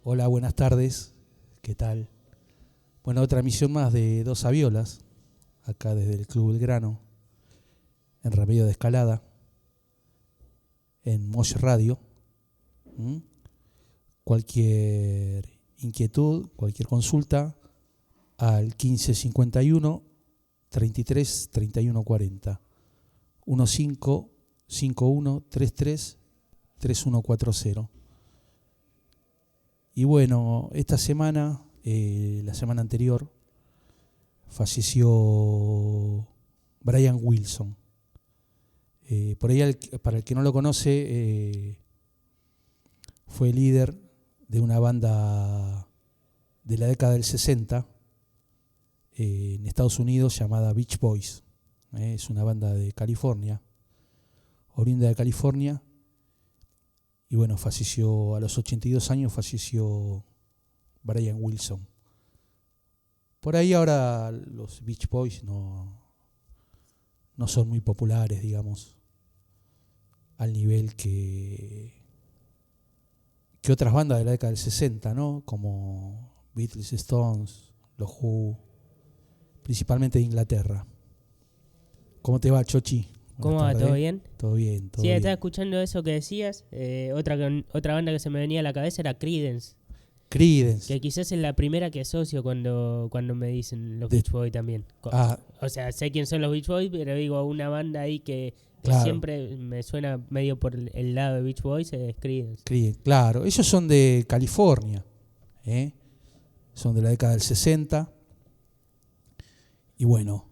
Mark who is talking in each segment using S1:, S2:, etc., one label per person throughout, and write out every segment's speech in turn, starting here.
S1: Hola, buenas tardes. ¿Qué tal? Bueno, otra emisión más de Dos Aviolas, acá desde el Club Belgrano, en Remedio de Escalada, en Mosh Radio. Cualquier inquietud, cualquier consulta, al 1551 33 31 40, 1551 33 3140. Y bueno, esta semana, la semana anterior, falleció Brian Wilson. Por ahí, para el que no lo conoce, fue líder de una banda de la década del 60 en Estados Unidos llamada Beach Boys. Es una banda de California, oriunda de California. Y bueno, falleció a los 82 años, falleció Brian Wilson. Por ahí ahora los Beach Boys no son muy populares, digamos, al nivel que otras bandas de la década del 60, ¿no? Como Beatles, Stones, los Who, principalmente de Inglaterra. ¿Cómo te va, Chochi?
S2: ¿Cómo va? ¿Todo bien?
S1: Todo bien, todo
S2: sí,
S1: bien.
S2: Estaba escuchando eso que decías. Otra banda que se me venía a la cabeza era Creedence.
S1: Creedence.
S2: Que quizás es la primera que asocio cuando me dicen los Beach Boys también. O sea, sé quién son los Beach Boys, pero digo, una banda ahí que
S1: claro,
S2: siempre me suena medio por el lado de Beach Boys es Creedence.
S1: Claro, ellos son de California, son de la década del 60. Y bueno.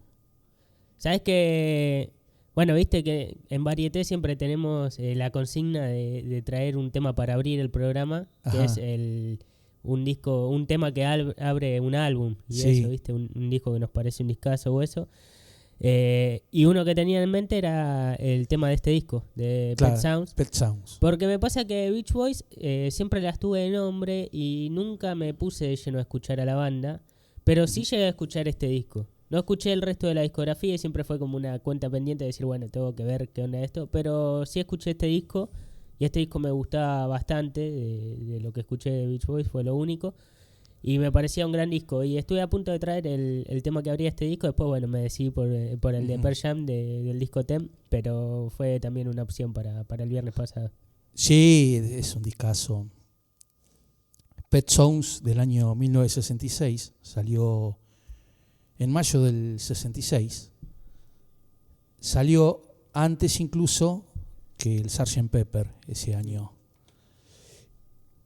S2: ¿Sabes qué? Bueno, viste que en Varieté siempre tenemos la consigna de traer un tema para abrir el programa, que
S1: Ajá.
S2: es un tema que abre un álbum, y
S1: sí,
S2: eso, viste, un disco que nos parece un discazo o eso. Y uno que tenía en mente era el tema de este disco, de
S1: claro,
S2: Pet Sounds.
S1: Sounds.
S2: Porque me pasa que Beach Boys siempre las tuve de nombre y nunca me puse de lleno a escuchar a la banda, pero sí llegué a escuchar este disco. No escuché el resto de la discografía y siempre fue como una cuenta pendiente de decir, bueno, tengo que ver qué onda esto. Pero sí escuché este disco y este disco me gustaba bastante. De lo que escuché de Beach Boys fue lo único. Y me parecía un gran disco. Y estuve a punto de traer el tema que abría este disco. Después, bueno, me decidí por el de Pearl Jam del disco Tem. Pero fue también una opción para el viernes pasado.
S1: Sí, es un discazo. Pet Sounds del año 1966 salió en mayo del 66. Salió antes incluso que el Sgt. Pepper ese año.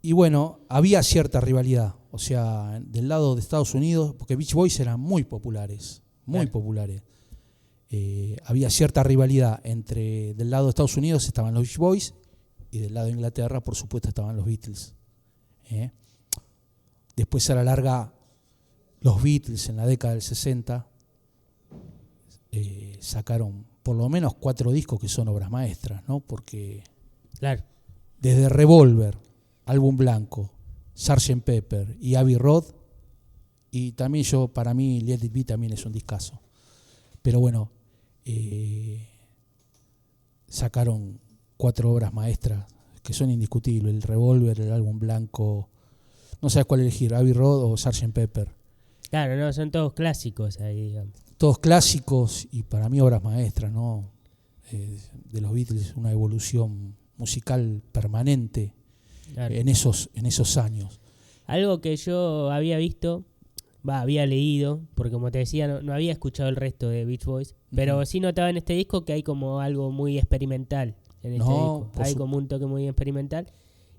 S1: Y bueno, había cierta rivalidad. O sea, del lado de Estados Unidos, porque Beach Boys eran muy populares, muy populares. Había cierta rivalidad entre, del lado de Estados Unidos estaban los Beach Boys y del lado de Inglaterra, por supuesto, estaban los Beatles. Después a la larga, los Beatles en la década del 60 sacaron por lo menos 4 discos que son obras maestras, ¿no? Porque
S2: claro,
S1: desde Revolver, Álbum Blanco, Sgt. Pepper y Abbey Road, y también para mí Let It Be también es un discazo. Pero bueno, sacaron 4 obras maestras que son indiscutibles: el Revolver, el Álbum Blanco, no sabes cuál elegir, Abbey Road o Sgt. Pepper.
S2: Claro, no, son todos clásicos ahí, digamos.
S1: Todos clásicos y para mí obras maestras, ¿no? De los Beatles, una evolución musical permanente, claro, en esos años.
S2: Algo que yo había visto, había leído, porque como te decía, no había escuchado el resto de Beach Boys, pero sí notaba en este disco que hay como algo muy experimental en este disco. Hay como un toque muy experimental.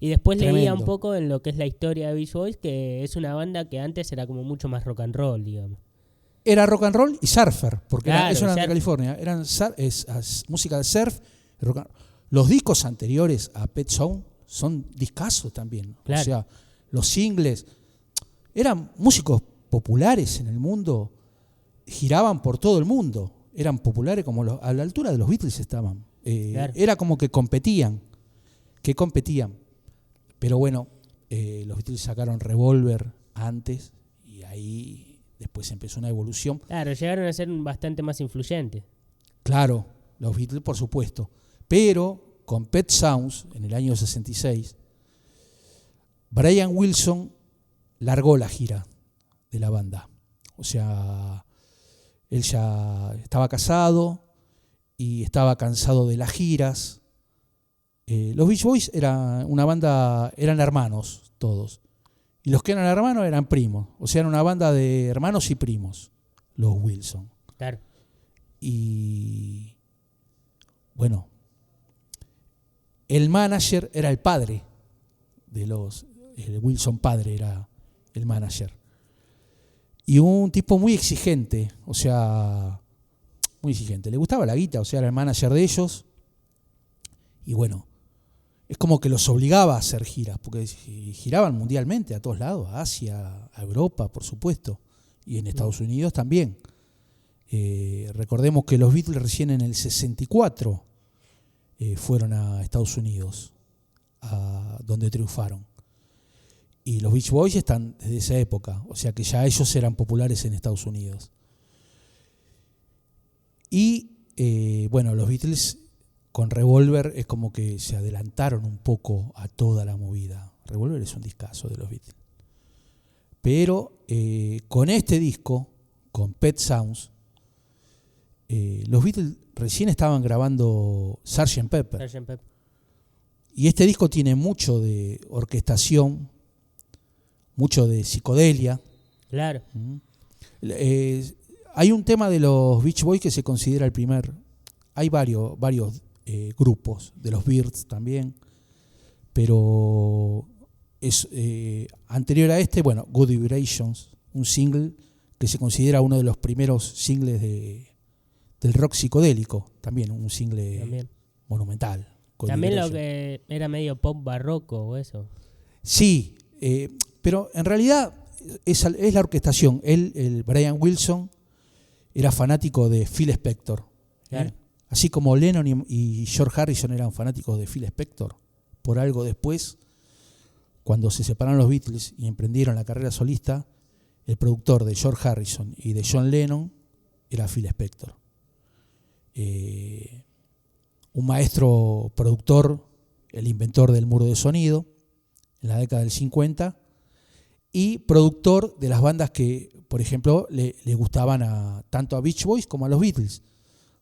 S2: Y después leía un poco en lo que es la historia de Beach Boys, que es una banda que antes era como mucho más rock and roll, digamos.
S1: Era rock and roll y surfer, porque
S2: claro,
S1: eso era de California. Eran música de surf. Los discos anteriores a Pet Sounds son discazos también. Claro. O sea, los singles eran músicos populares en el mundo, giraban por todo el mundo, eran populares como a la altura de los Beatles estaban. Claro. Era como que competían. Pero bueno, los Beatles sacaron Revolver antes y ahí después empezó una evolución.
S2: Claro, llegaron a ser bastante más influyentes.
S1: Claro, los Beatles por supuesto. Pero con Pet Sounds en el año 66 Brian Wilson largó la gira de la banda. O sea, él ya estaba casado y estaba cansado de las giras. Los Beach Boys eran una banda, eran hermanos todos. Y los que eran hermanos eran primos. O sea, era una banda de hermanos y primos, los Wilson.
S2: Claro.
S1: Y bueno, el manager era el padre de los... El Wilson padre era el manager. Y un tipo muy exigente, o sea, muy exigente. Le gustaba la guita, o sea, era el manager de ellos. Y bueno, es como que los obligaba a hacer giras, porque giraban mundialmente a todos lados, a Asia, a Europa, por supuesto, y en Estados Unidos también. Recordemos que los Beatles recién en el 64 fueron a Estados Unidos, donde triunfaron. Y los Beach Boys están desde esa época, o sea que ya ellos eran populares en Estados Unidos. Y bueno, los Beatles con Revolver es como que se adelantaron un poco a toda la movida. Revolver es un discazo de los Beatles. Pero con este disco, con Pet Sounds, los Beatles recién estaban grabando Sgt. Pepper.
S2: Sgt. Pepper.
S1: Y este disco tiene mucho de orquestación, mucho de psicodelia.
S2: Claro.
S1: Hay un tema de los Beach Boys que se considera el primer. Hay varios grupos, de los Byrds también, pero es anterior a este, bueno, Good Vibrations, un single que se considera uno de los primeros singles del rock psicodélico, también un single también monumental.
S2: También lo que era medio pop barroco o eso.
S1: Sí, pero en realidad es la orquestación. El Brian Wilson era fanático de Phil Spector.
S2: Claro.
S1: Así como Lennon y George Harrison eran fanáticos de Phil Spector. Por algo después, cuando se separaron los Beatles y emprendieron la carrera solista, el productor de George Harrison y de John Lennon era Phil Spector. Un maestro productor, el inventor del muro de sonido en la década del 50, y productor de las bandas que, por ejemplo, le gustaban tanto a Beach Boys como a los Beatles,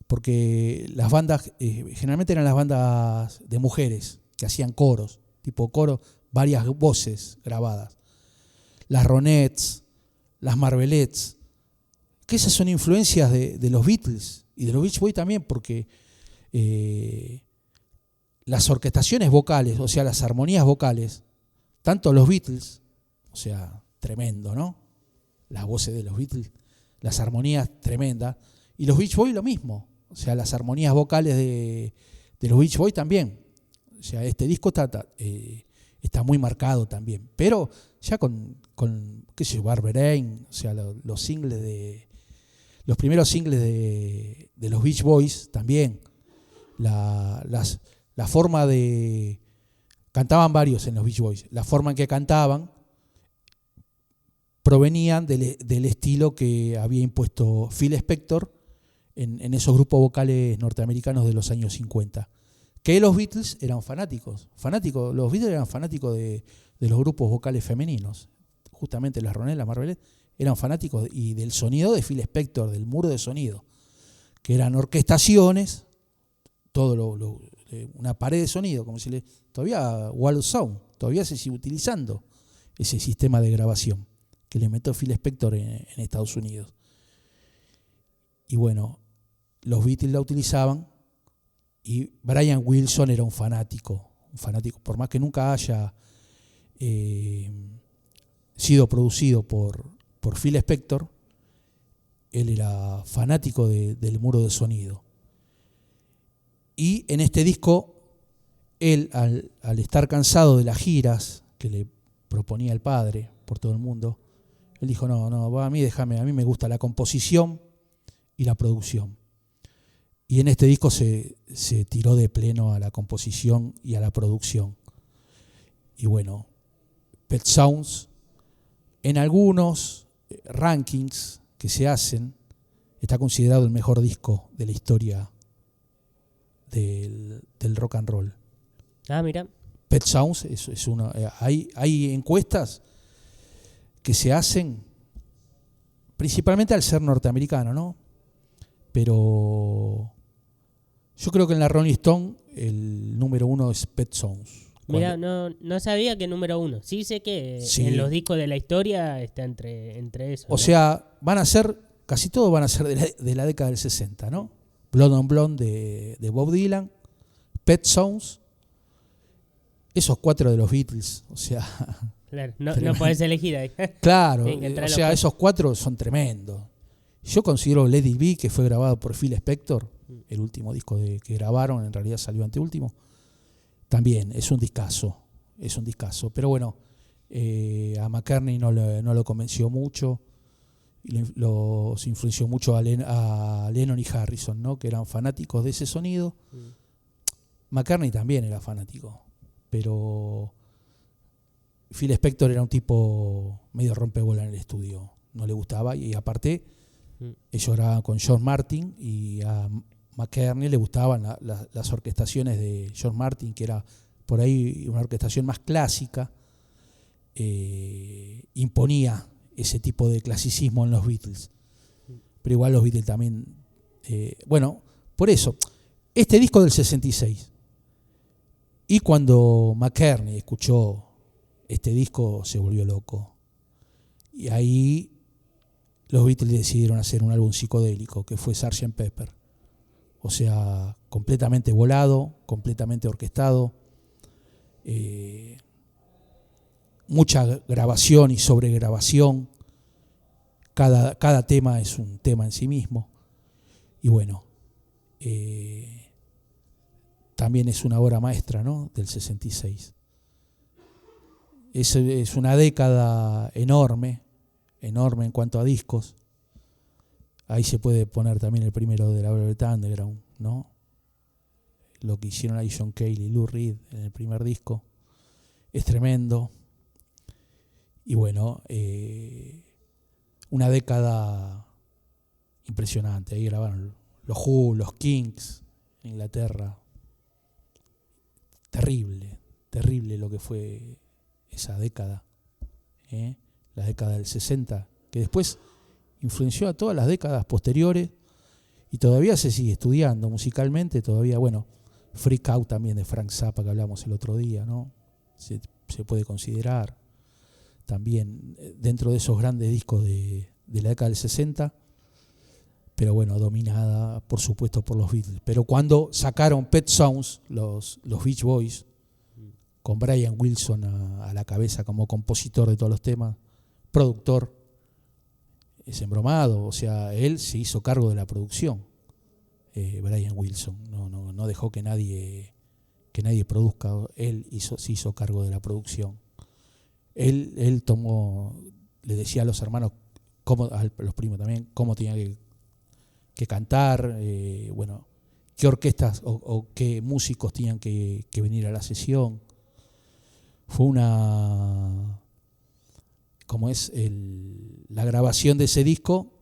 S1: porque las bandas generalmente eran las bandas de mujeres que hacían coros, tipo coro, varias voces grabadas. Las Ronettes, las Marvelettes, que esas son influencias de los Beatles y de los Beach Boys también, porque las orquestaciones vocales, o sea, las armonías vocales, tanto los Beatles, o sea, tremendo, ¿no? Las voces de los Beatles, las armonías tremendas, y los Beach Boys lo mismo, o sea, las armonías vocales de los Beach Boys también. O sea, este disco está muy marcado también, pero ya con qué sé yo, Barbarain, o sea, los singles los primeros singles de los Beach Boys también, la forma de... Cantaban varios en los Beach Boys. La forma en que cantaban provenían del estilo que había impuesto Phil Spector en esos grupos vocales norteamericanos de los años 50. Que los Beatles eran fanáticos. Los Beatles eran fanáticos de los grupos vocales femeninos. Justamente las Ronettes, las Marvelettes, eran fanáticos y del sonido de Phil Spector, del muro de sonido, que eran orquestaciones, una pared de sonido, como si todavía Wall of Sound, todavía se sigue utilizando ese sistema de grabación que le inventó Phil Spector en Estados Unidos. Y bueno, los Beatles la utilizaban y Brian Wilson era un fanático, por más que nunca haya sido producido por Phil Spector, él era fanático del muro de sonido. Y en este disco, él, al estar cansado de las giras que le proponía el padre por todo el mundo, él dijo, no, a mí me gusta la composición y la producción. Y en este disco se tiró de pleno a la composición y a la producción. Y bueno, Pet Sounds, en algunos rankings que se hacen, está considerado el mejor disco de la historia del rock and roll.
S2: Ah, mira.
S1: Pet Sounds es una. Hay encuestas que se hacen principalmente al ser norteamericano, ¿no? Pero yo creo que en la Rolling Stone el número 1 es Pet Sounds.
S2: Mira, no sabía que número 1. Sí sé que en los discos de la historia está entre esos.
S1: O sea, casi todos van a ser de la década del 60, ¿no? Blood on Blonde de Bob Dylan, Pet Sounds, esos 4 de los Beatles, o sea...
S2: Claro, no podés elegir ahí.
S1: Claro, o sea, esos 4 son tremendos. Yo considero Let It Be, que fue grabado por Phil Spector, el último disco que grabaron, en realidad salió anteúltimo, también es un discazo, pero bueno, a McCartney no lo convenció mucho, y los influenció mucho a Lennon y Harrison, ¿no? Que eran fanáticos de ese sonido. McCartney también era fanático, pero Phil Spector era un tipo medio rompebola en el estudio, no le gustaba, y aparte ellos grababan con George Martin, y a McCartney le gustaban las orquestaciones de George Martin, que era por ahí una orquestación más clásica, imponía ese tipo de clasicismo en los Beatles. Pero igual los Beatles también... bueno, por eso, este disco del 66, y cuando McCartney escuchó este disco se volvió loco. Y ahí los Beatles decidieron hacer un álbum psicodélico, que fue Sgt. Pepper. O sea, completamente volado, completamente orquestado, mucha grabación y sobregrabación. Cada tema es un tema en sí mismo. Y bueno, también es una obra maestra, ¿no? Del 66. Es una década enorme en cuanto a discos. Ahí se puede poner también el primero de la Velvet Underground, ¿no? Lo que hicieron ahí John Cale y Lou Reed en el primer disco. Es tremendo. Y bueno, una década impresionante. Ahí grabaron los Who, los Kings, en Inglaterra. Terrible lo que fue esa década. La década del 60, que después influenció a todas las décadas posteriores y todavía se sigue estudiando musicalmente, todavía, bueno, Freak Out también de Frank Zappa, que hablamos el otro día, ¿no? Se puede considerar también dentro de esos grandes discos de la década del 60, pero bueno, dominada por supuesto por los Beatles. Pero cuando sacaron Pet Sounds, los Beach Boys, con Brian Wilson a la cabeza como compositor de todos los temas, productor, es embromado, o sea, él se hizo cargo de la producción, Brian Wilson, no dejó que nadie produzca, él se hizo cargo de la producción. Él tomó, le decía a los hermanos, a los primos también, cómo tenían que cantar, bueno, qué orquestas o qué músicos tenían que venir a la sesión. Fue la grabación de ese disco,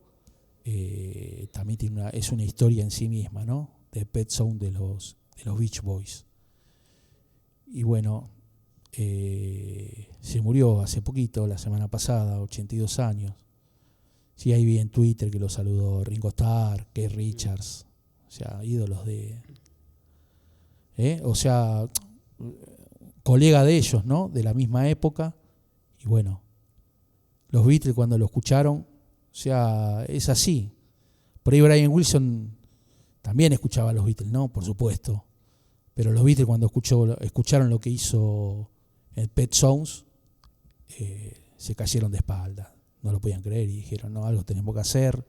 S1: también es una historia en sí misma, ¿no? De Pet Sound de los Beach Boys. Y bueno, se murió hace poquito, la semana pasada, 82 años. Sí, ahí vi en Twitter que lo saludó Ringo Starr, Keith Richards, o sea, ídolos o sea, colega de ellos, ¿no? De la misma época. Y bueno, los Beatles cuando lo escucharon, o sea, es así. Por ahí Brian Wilson también escuchaba a los Beatles, ¿no? Por supuesto. Pero los Beatles cuando escucharon lo que hizo el Pet Sounds, se cayeron de espalda. No lo podían creer y dijeron, no, algo tenemos que hacer.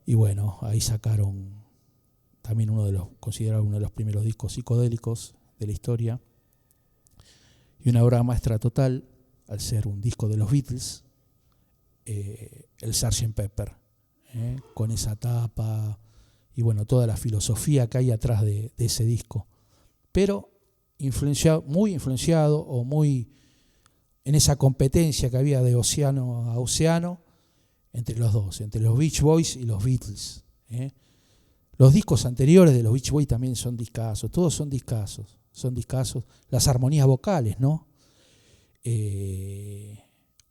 S1: Y bueno, ahí sacaron también considerado uno de los primeros discos psicodélicos de la historia. Y una obra maestra total, al ser un disco de los Beatles, el Sgt. Pepper, con esa tapa y bueno, toda la filosofía que hay atrás de ese disco. Pero muy influenciado o muy en esa competencia que había de océano a océano entre los dos, entre los Beach Boys y los Beatles. Los discos anteriores de los Beach Boys también son discazos, todos son discazos. son discazos. Las armonías vocales, ¿no?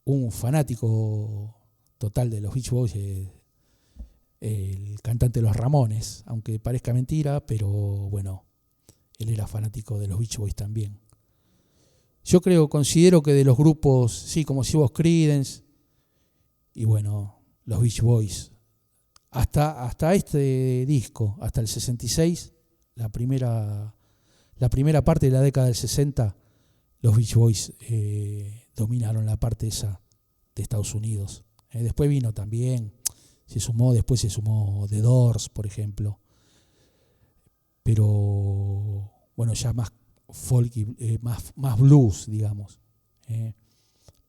S1: Un fanático total de los Beach Boys, el cantante de los Ramones, aunque parezca mentira, pero bueno, él era fanático de los Beach Boys también. Yo considero que de los grupos, sí, como si vos Creedence, y bueno, los Beach Boys, hasta este disco, hasta el 66, la primera parte de la década del 60, los Beach Boys dominaron la parte esa de Estados Unidos. Después vino también, después se sumó The Doors, por ejemplo, pero bueno, ya más folk y más blues, digamos,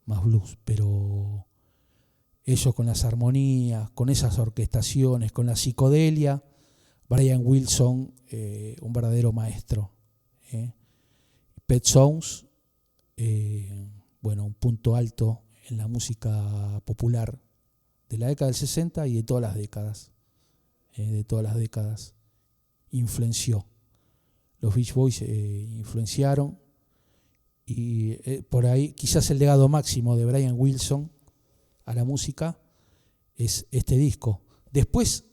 S1: más blues, pero ellos con las armonías, con esas orquestaciones, con la psicodelia, Brian Wilson, un verdadero maestro. Pet Sounds, bueno, un punto alto en la música popular de la década del 60 y de todas las décadas, influenció. Los Beach Boys influenciaron, y por ahí quizás el legado máximo de Brian Wilson a la música es este disco. Después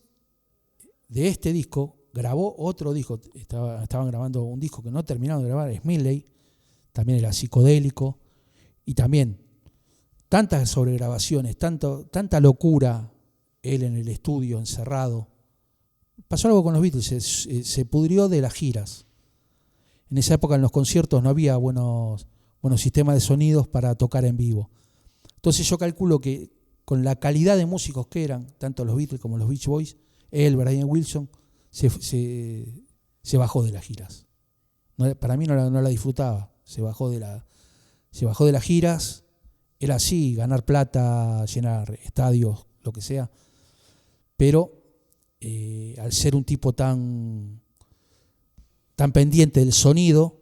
S1: de este disco grabó otro disco, estaban grabando un disco que no terminaron de grabar, Smedley, también era psicodélico, y también tantas sobregrabaciones, tanta locura, él en el estudio encerrado. Pasó algo con los Beatles, se pudrió de las giras. En esa época en los conciertos no había buenos sistemas de sonidos para tocar en vivo. Entonces yo calculo que con la calidad de músicos que eran, tanto los Beatles como los Beach Boys, Brian Wilson, se bajó de las giras. Para mí no la disfrutaba, se bajó de las giras. Era así, ganar plata, llenar estadios, lo que sea. Pero al ser un tipo tan pendiente del sonido,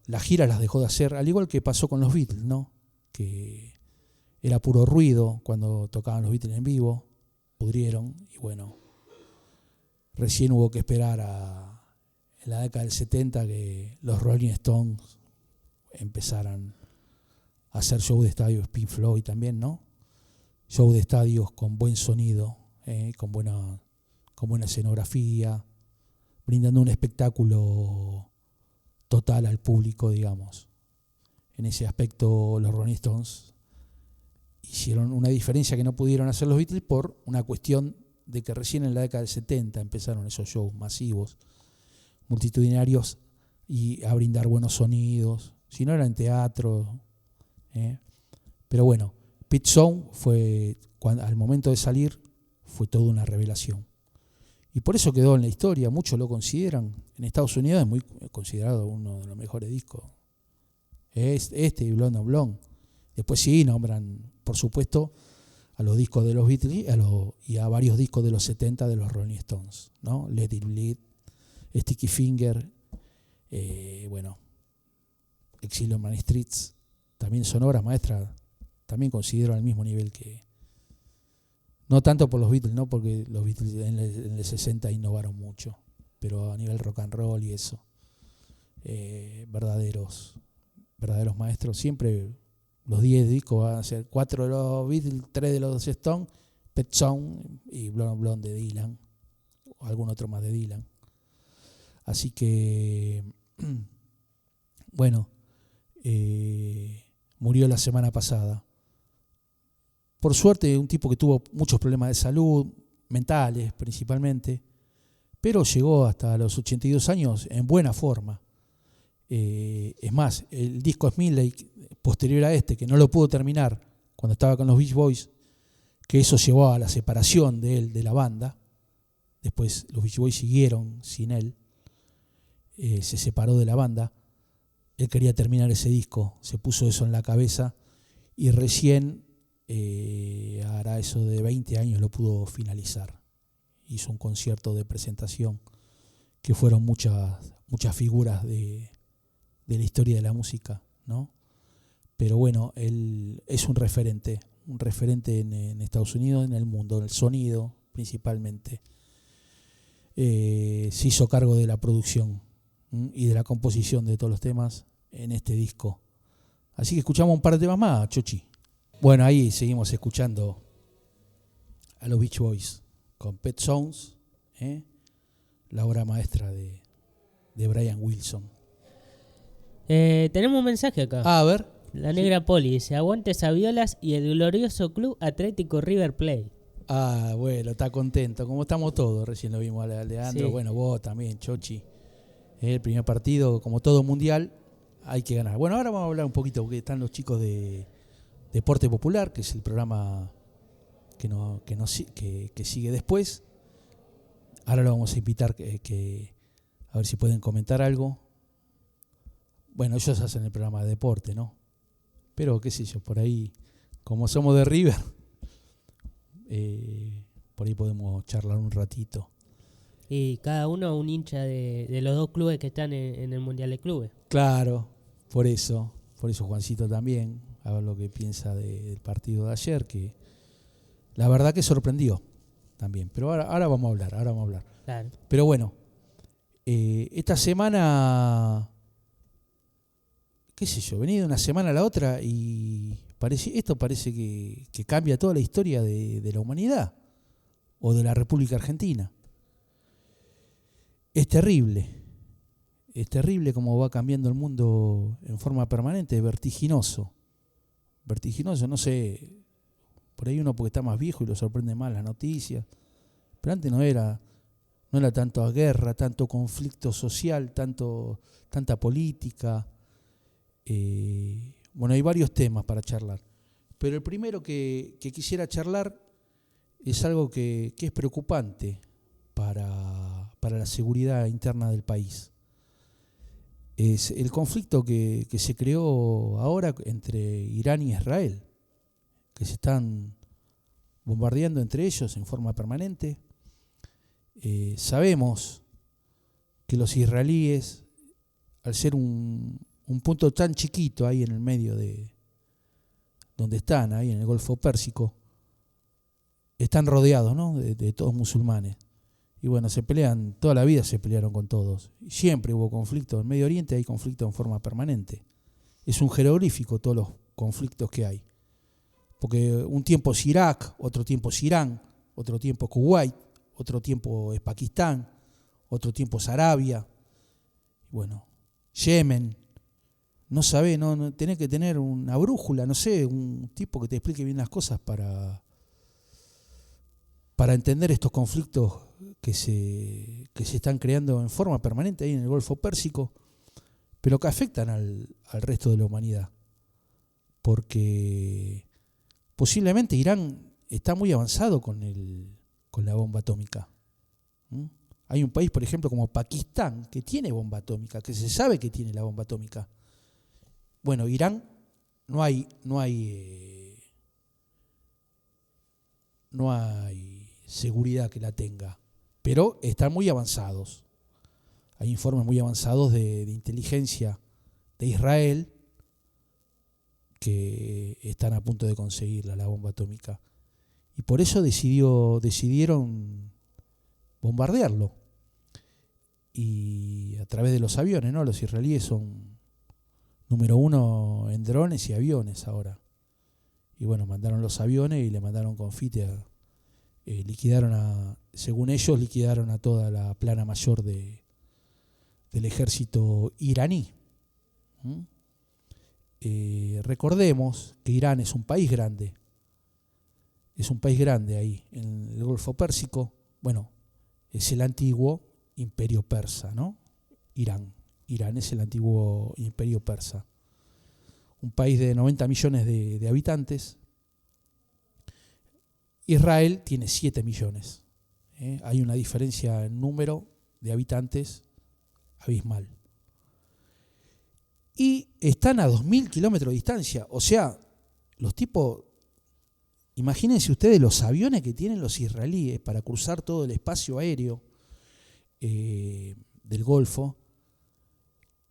S1: las giras las dejó de hacer, al igual que pasó con los Beatles, ¿no? Que era puro ruido cuando tocaban los Beatles en vivo, pudrieron, y bueno, recién hubo que esperar en la década del 70 que los Rolling Stones empezaran a hacer show de estadios, Pink Floyd también, ¿no? Show de estadios con buen sonido, con buena escenografía, brindando un espectáculo total al público, digamos. En ese aspecto los Rolling Stones hicieron una diferencia que no pudieron hacer los Beatles por una cuestión de que recién en la década del 70 empezaron esos shows masivos, multitudinarios, y a brindar buenos sonidos. Si no era en teatro. Pero bueno, Pet Sounds fue, al momento de salir, fue toda una revelación. Y por eso quedó en la historia, muchos lo consideran. En Estados Unidos es muy considerado uno de los mejores discos. Es y Blonde on Blonde. Después sí nombran, por supuesto, a los discos de los Beatles y a varios discos de los 70 de los Rolling Stones, ¿no? Let It Bleed, Sticky Finger, bueno, Exile on Main Streets, también son obras maestras, también considero al mismo nivel que, no tanto por los Beatles, no, porque los Beatles en el 60 innovaron mucho, pero a nivel rock and roll y eso, verdaderos maestros. Siempre los 10 discos van a ser 4 de los Beatles, 3 de los Stones, Pet Sounds y Blonde on Blonde de Dylan, o algún otro más de Dylan. Así que, bueno, murió la semana pasada. Por suerte, un tipo que tuvo muchos problemas de salud, mentales principalmente, pero llegó hasta los 82 años en buena forma. Es más, el disco Smedley, posterior a este, que no lo pudo terminar cuando estaba con los Beach Boys, que eso llevó a la separación de él de la banda. Después los Beach Boys siguieron sin él, se separó de la banda. Él quería terminar ese disco, se puso eso en la cabeza y recién hará eso de 20 años lo pudo finalizar. Hizo un concierto de presentación que fueron muchas figuras de la historia de la música, ¿no? Pero bueno, él es un referente en Estados Unidos, en el mundo, en el sonido principalmente. se hizo cargo de la producción y de la composición de todos los temas en este disco. Así que escuchamos un par de temas más, Chochi. Bueno, ahí seguimos escuchando a los Beach Boys con Pet Sounds, la obra maestra de Brian Wilson.
S2: Tenemos un mensaje acá.
S1: A ver.
S2: La Negra Poli dice: aguante Saviolas y el glorioso Club Atlético River Plate.
S1: Bueno, está contento, como estamos todos. Recién lo vimos a Leandro,
S2: Sí.
S1: Bueno, vos también, Chochi. El primer partido, como todo mundial, hay que ganar. Bueno, ahora vamos a hablar un poquito, porque están los chicos de Deporte Popular, que es el programa que sigue después. Ahora lo vamos a invitar a ver si pueden comentar algo. Bueno, ellos hacen el programa de deporte, ¿no? Pero qué sé yo, por ahí, como somos de River, por ahí podemos charlar un ratito.
S2: Y cada uno un hincha de los dos clubes que están en el Mundial de Clubes.
S1: Claro, por eso Juancito también, a ver lo que piensa del partido de ayer, que la verdad que sorprendió también. Pero ahora vamos a hablar.
S2: Claro.
S1: Pero bueno, esta semana, qué sé yo, venía de una semana a la otra y esto parece que cambia toda la historia de la humanidad o de la República Argentina. Es terrible cómo va cambiando el mundo en forma permanente, es vertiginoso, no sé, por ahí uno porque está más viejo y lo sorprende más las noticias, pero antes no era tanta guerra, tanto conflicto social, tanta política. Bueno, hay varios temas para charlar, pero el primero que quisiera charlar es algo que es preocupante para la seguridad interna del país. Es el conflicto que se creó ahora entre Irán y Israel, que se están bombardeando entre ellos en forma permanente. Sabemos que los israelíes, al ser un punto tan chiquito ahí en el medio de donde están, ahí en el Golfo Pérsico, están rodeados, ¿no?, de todos musulmanes. Y bueno, toda la vida se pelearon con todos. Siempre hubo conflicto. En Medio Oriente hay conflicto en forma permanente. Es un jeroglífico todos los conflictos que hay. Porque un tiempo es Irak, otro tiempo es Irán, otro tiempo es Kuwait, otro tiempo es Pakistán, otro tiempo es Arabia. Bueno, Yemen. No sabés, no tenés que tener una brújula, no sé, un tipo que te explique bien las cosas para entender estos conflictos que se están creando en forma permanente ahí en el Golfo Pérsico, pero que afectan al resto de la humanidad. Porque posiblemente Irán está muy avanzado con la bomba atómica. Hay un país, por ejemplo, como Pakistán, que tiene bomba atómica, que se sabe que tiene la bomba atómica. Bueno, Irán no hay seguridad que la tenga, pero están muy avanzados. Hay informes muy avanzados de inteligencia de Israel que están a punto de conseguir la bomba atómica. Y por eso decidieron bombardearlo. Y a través de los aviones, ¿no? Los israelíes son número uno en drones y aviones ahora. Y bueno, mandaron los aviones y le mandaron confite según ellos, liquidaron a toda la plana mayor del ejército iraní. Recordemos que Irán es un país grande ahí en el Golfo Pérsico. Bueno, es el antiguo imperio persa, ¿no? Irán es el antiguo imperio persa, un país de 90 millones de habitantes. Israel tiene 7 millones. Hay una diferencia en número de habitantes abismal. Y están a 2.000 kilómetros de distancia. O sea, los tipos, imagínense ustedes los aviones que tienen los israelíes para cruzar todo el espacio aéreo del Golfo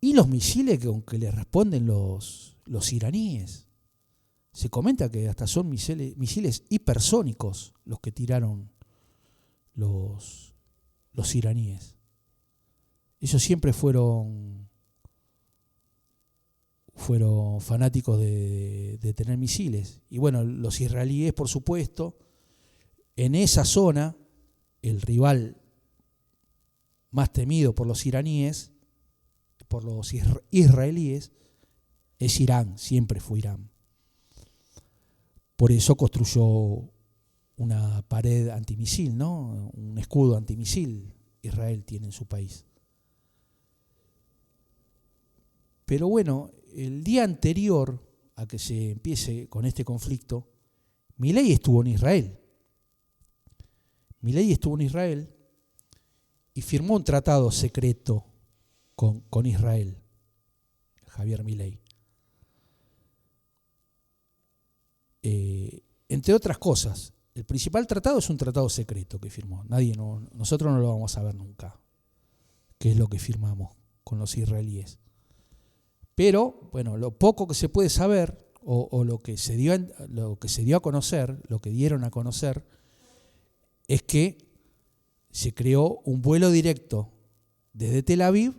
S1: y los misiles con que les responden los iraníes. Se comenta que hasta son misiles hipersónicos los que tiraron los los iraníes. Ellos siempre fueron fanáticos de tener misiles. Y bueno, los israelíes, por supuesto, en esa zona, el rival más temido por los iraníes, por los israelíes, es Irán, siempre fue Irán. Por eso construyó una pared antimisil, ¿no? Un escudo antimisil Israel tiene en su país. Pero bueno, el día anterior a que se empiece con este conflicto, Milei estuvo en Israel. Milei estuvo en Israel y firmó un tratado secreto con Israel, Javier Milei. Entre otras cosas, el principal tratado es un tratado secreto que firmó. Nosotros no lo vamos a saber nunca, qué es lo que firmamos con los israelíes. Pero, bueno, lo poco que se puede saber, o lo que se dio a conocer, lo que dieron a conocer, es que se creó un vuelo directo desde Tel Aviv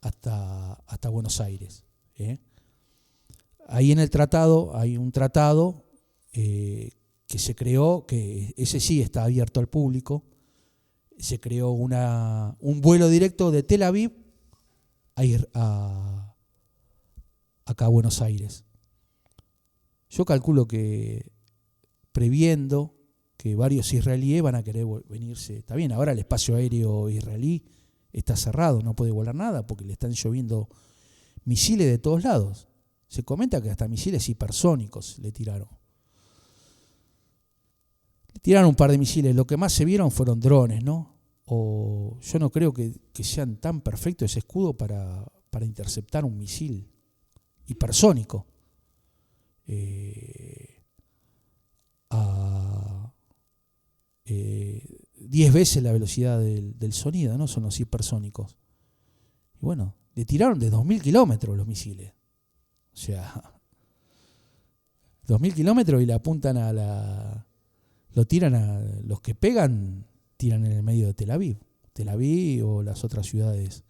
S1: hasta Buenos Aires. Ahí en el tratado hay un tratado que se creó, que ese sí está abierto al público. Se creó un vuelo directo de Tel Aviv acá a Buenos Aires. Yo calculo que, previendo que varios israelíes van a querer venirse. Está bien, ahora el espacio aéreo israelí está cerrado, no puede volar nada porque le están lloviendo misiles de todos lados. Se comenta que hasta misiles hipersónicos le tiraron. Le tiraron un par de misiles, lo que más se vieron fueron drones, ¿no? Yo no creo que sean tan perfectos ese escudo para interceptar un misil hipersónico a 10 veces la velocidad del sonido, ¿no? Son los hipersónicos. Y bueno, le tiraron de 2.000 kilómetros los misiles. O sea, 2.000 kilómetros y le apuntan lo tiran los que pegan, tiran en el medio de Tel Aviv o las otras ciudades,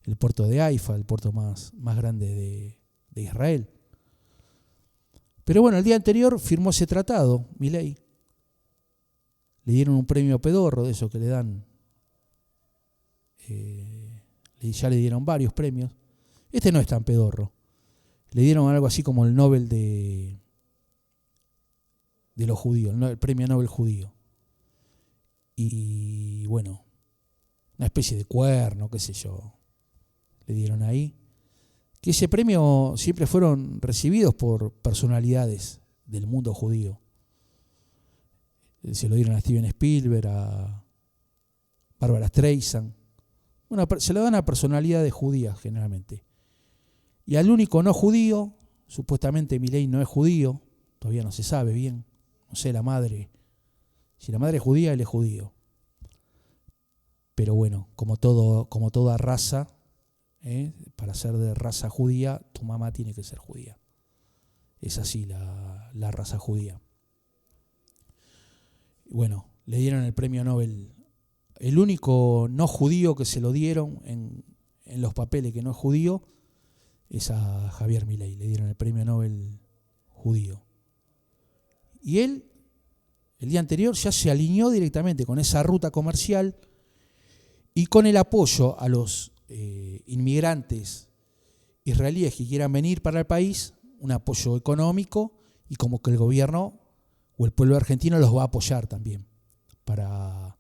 S1: el puerto de Haifa, el puerto más grande de Israel. Pero bueno, el día anterior firmó ese tratado, Milei. Le dieron un premio pedorro de eso que le dan. Ya le dieron varios premios. Este no es tan pedorro. Le dieron algo así como el Nobel de los judíos, el premio Nobel judío. Y bueno, una especie de cuerno, qué sé yo, le dieron ahí. Que ese premio siempre fueron recibidos por personalidades del mundo judío. Se lo dieron a Steven Spielberg, a Barbara Streisand. Bueno, se lo dan a personalidades judías generalmente. Y al único no judío, supuestamente Milei no es judío, todavía no se sabe bien, no sé la madre. Si la madre es judía, él es judío. Pero bueno, como toda raza, para ser de raza judía, tu mamá tiene que ser judía. Es así la raza judía. Bueno, le dieron el premio Nobel. El único no judío que se lo dieron en los papeles que no es judío es a Javier Milei. Le dieron el premio Nobel judío. Y él, el día anterior, ya se alineó directamente con esa ruta comercial y con el apoyo a los inmigrantes israelíes que quieran venir para el país, un apoyo económico, y como que el gobierno o el pueblo argentino los va a apoyar también para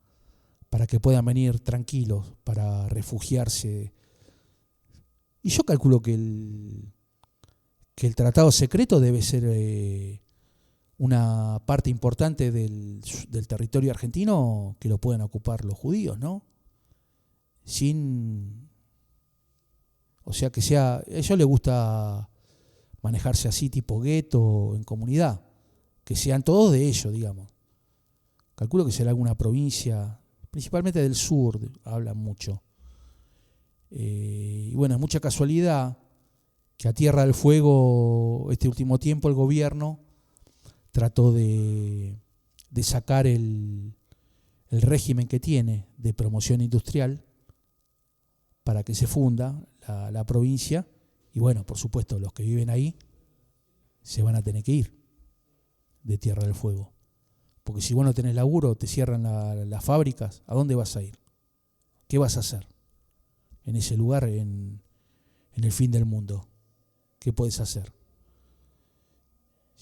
S1: que puedan venir tranquilos, para refugiarse. Y yo calculo que el tratado secreto debe ser una parte importante del territorio argentino que lo puedan ocupar los judíos, ¿no? O sea, a ellos les gusta manejarse así tipo gueto, en comunidad, que sean todos de ellos, digamos. Calculo que será alguna provincia, principalmente del sur, hablan mucho. Y bueno, es mucha casualidad que a Tierra del Fuego, este último tiempo, el gobierno trató de sacar el el régimen que tiene de promoción industrial para que se funda la provincia. Y bueno, por supuesto, los que viven ahí se van a tener que ir de Tierra del Fuego. Porque si vos no tenés laburo, te cierran las fábricas, ¿a dónde vas a ir? ¿Qué vas a hacer en ese lugar, en el fin del mundo? ¿Qué podés hacer?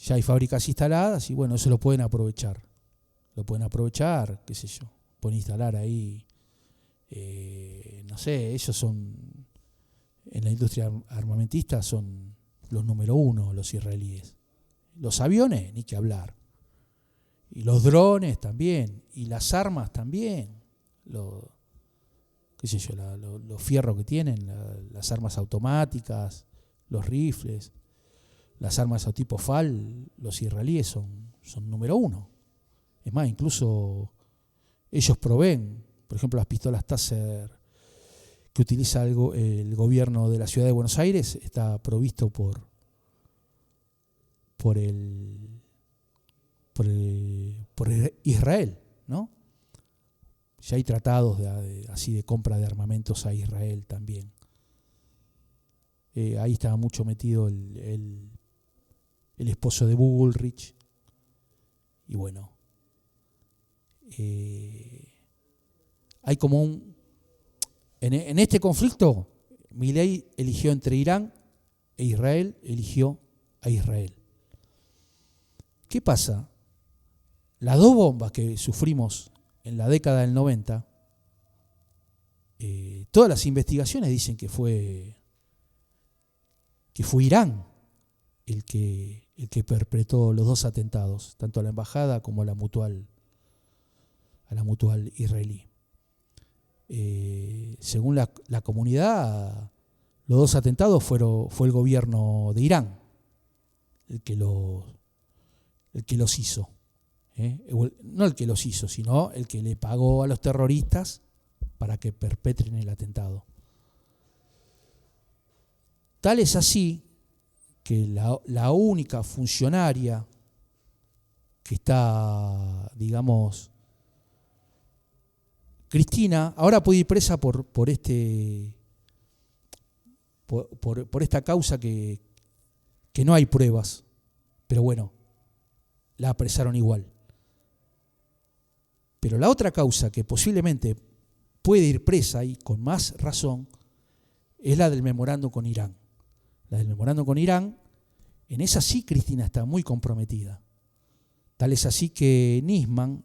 S1: Ya hay fábricas instaladas y bueno, eso lo pueden aprovechar. Lo pueden aprovechar, qué sé yo. Pueden instalar ahí, no sé, ellos son, en la industria armamentista son los número uno, los israelíes. Los aviones, ni que hablar. Y los drones también. Y las armas también. Qué sé yo, los fierros que tienen, las armas automáticas, los rifles, las armas a tipo FAL, los israelíes son número uno. Es más, incluso ellos proveen, por ejemplo, las pistolas Taser que utiliza el gobierno de la ciudad de Buenos Aires, está provisto por Israel, ¿no? Ya hay tratados así de compra de armamentos a Israel también. Ahí estaba mucho metido el esposo de Bullrich. Y bueno, hay como en este conflicto, Milei eligió entre Irán e Israel, eligió a Israel. ¿Qué pasa? Las dos bombas que sufrimos en la década del 90, todas las investigaciones dicen que fue Irán el que perpetró los dos atentados, tanto a la embajada como a la mutual israelí. Según la comunidad, los dos atentados fue el gobierno de Irán el que los hizo. No el que los hizo, sino el que le pagó a los terroristas para que perpetren el atentado. Tal es así que la única funcionaria que está, digamos, Cristina, ahora puede ir presa por esta causa que no hay pruebas, pero bueno, la apresaron igual. Pero la otra causa que posiblemente puede ir presa y con más razón es la del memorándum con Irán. La del memorándum con Irán, en esa sí Cristina está muy comprometida. Tal es así que Nisman,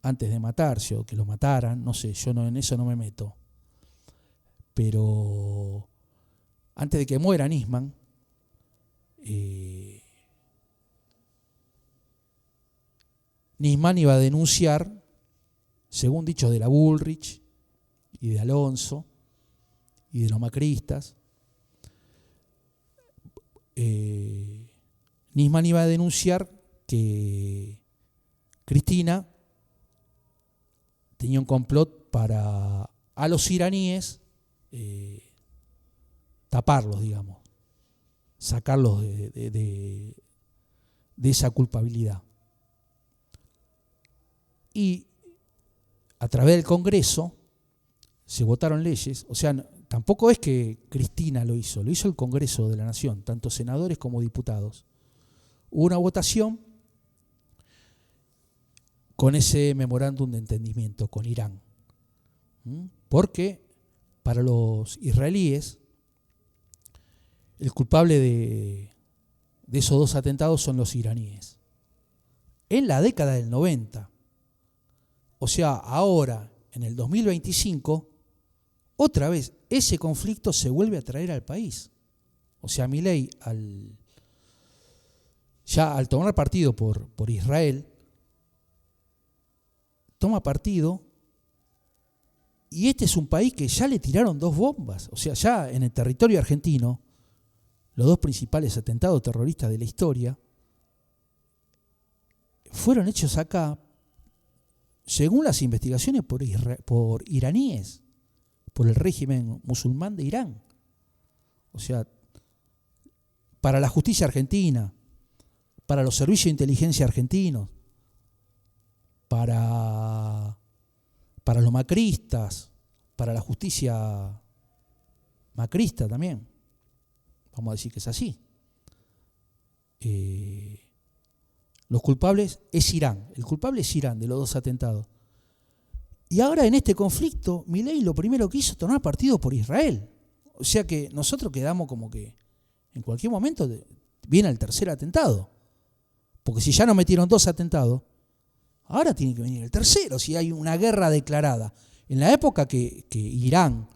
S1: antes de matarse o que lo mataran, no sé, yo en eso no me meto, pero antes de que muera Nisman, Nisman iba a denunciar, según dicho de la Bullrich y de Alonso y de los macristas, Nisman iba a denunciar que Cristina tenía un complot para a los iraníes taparlos, digamos, sacarlos de esa culpabilidad. Y a través del Congreso se votaron leyes, o sea, tampoco es que Cristina lo hizo el Congreso de la Nación, tanto senadores como diputados. Hubo una votación con ese memorándum de entendimiento con Irán, porque para los israelíes el culpable de esos dos atentados son los iraníes. En la década del 90, o sea, ahora, en el 2025, otra vez ese conflicto se vuelve a traer al país. O sea, Milei, al tomar partido por Israel, toma partido, y este es un país que ya le tiraron dos bombas. O sea, ya en el territorio argentino, los dos principales atentados terroristas de la historia fueron hechos acá, según las investigaciones, por iraníes, por el régimen musulmán de Irán. O sea, para la justicia argentina, para los servicios de inteligencia argentinos, para para los macristas, para la justicia macrista también. Vamos a decir que es así. Los culpables es Irán. El culpable es Irán de los 2 atentados. Y ahora en este conflicto, Milei lo primero que hizo es tomar partido por Israel. O sea que nosotros quedamos como que en cualquier momento viene el tercer atentado. Porque si ya nos metieron 2 atentados, ahora tiene que venir el tercero, si hay una guerra declarada. En la época que Irán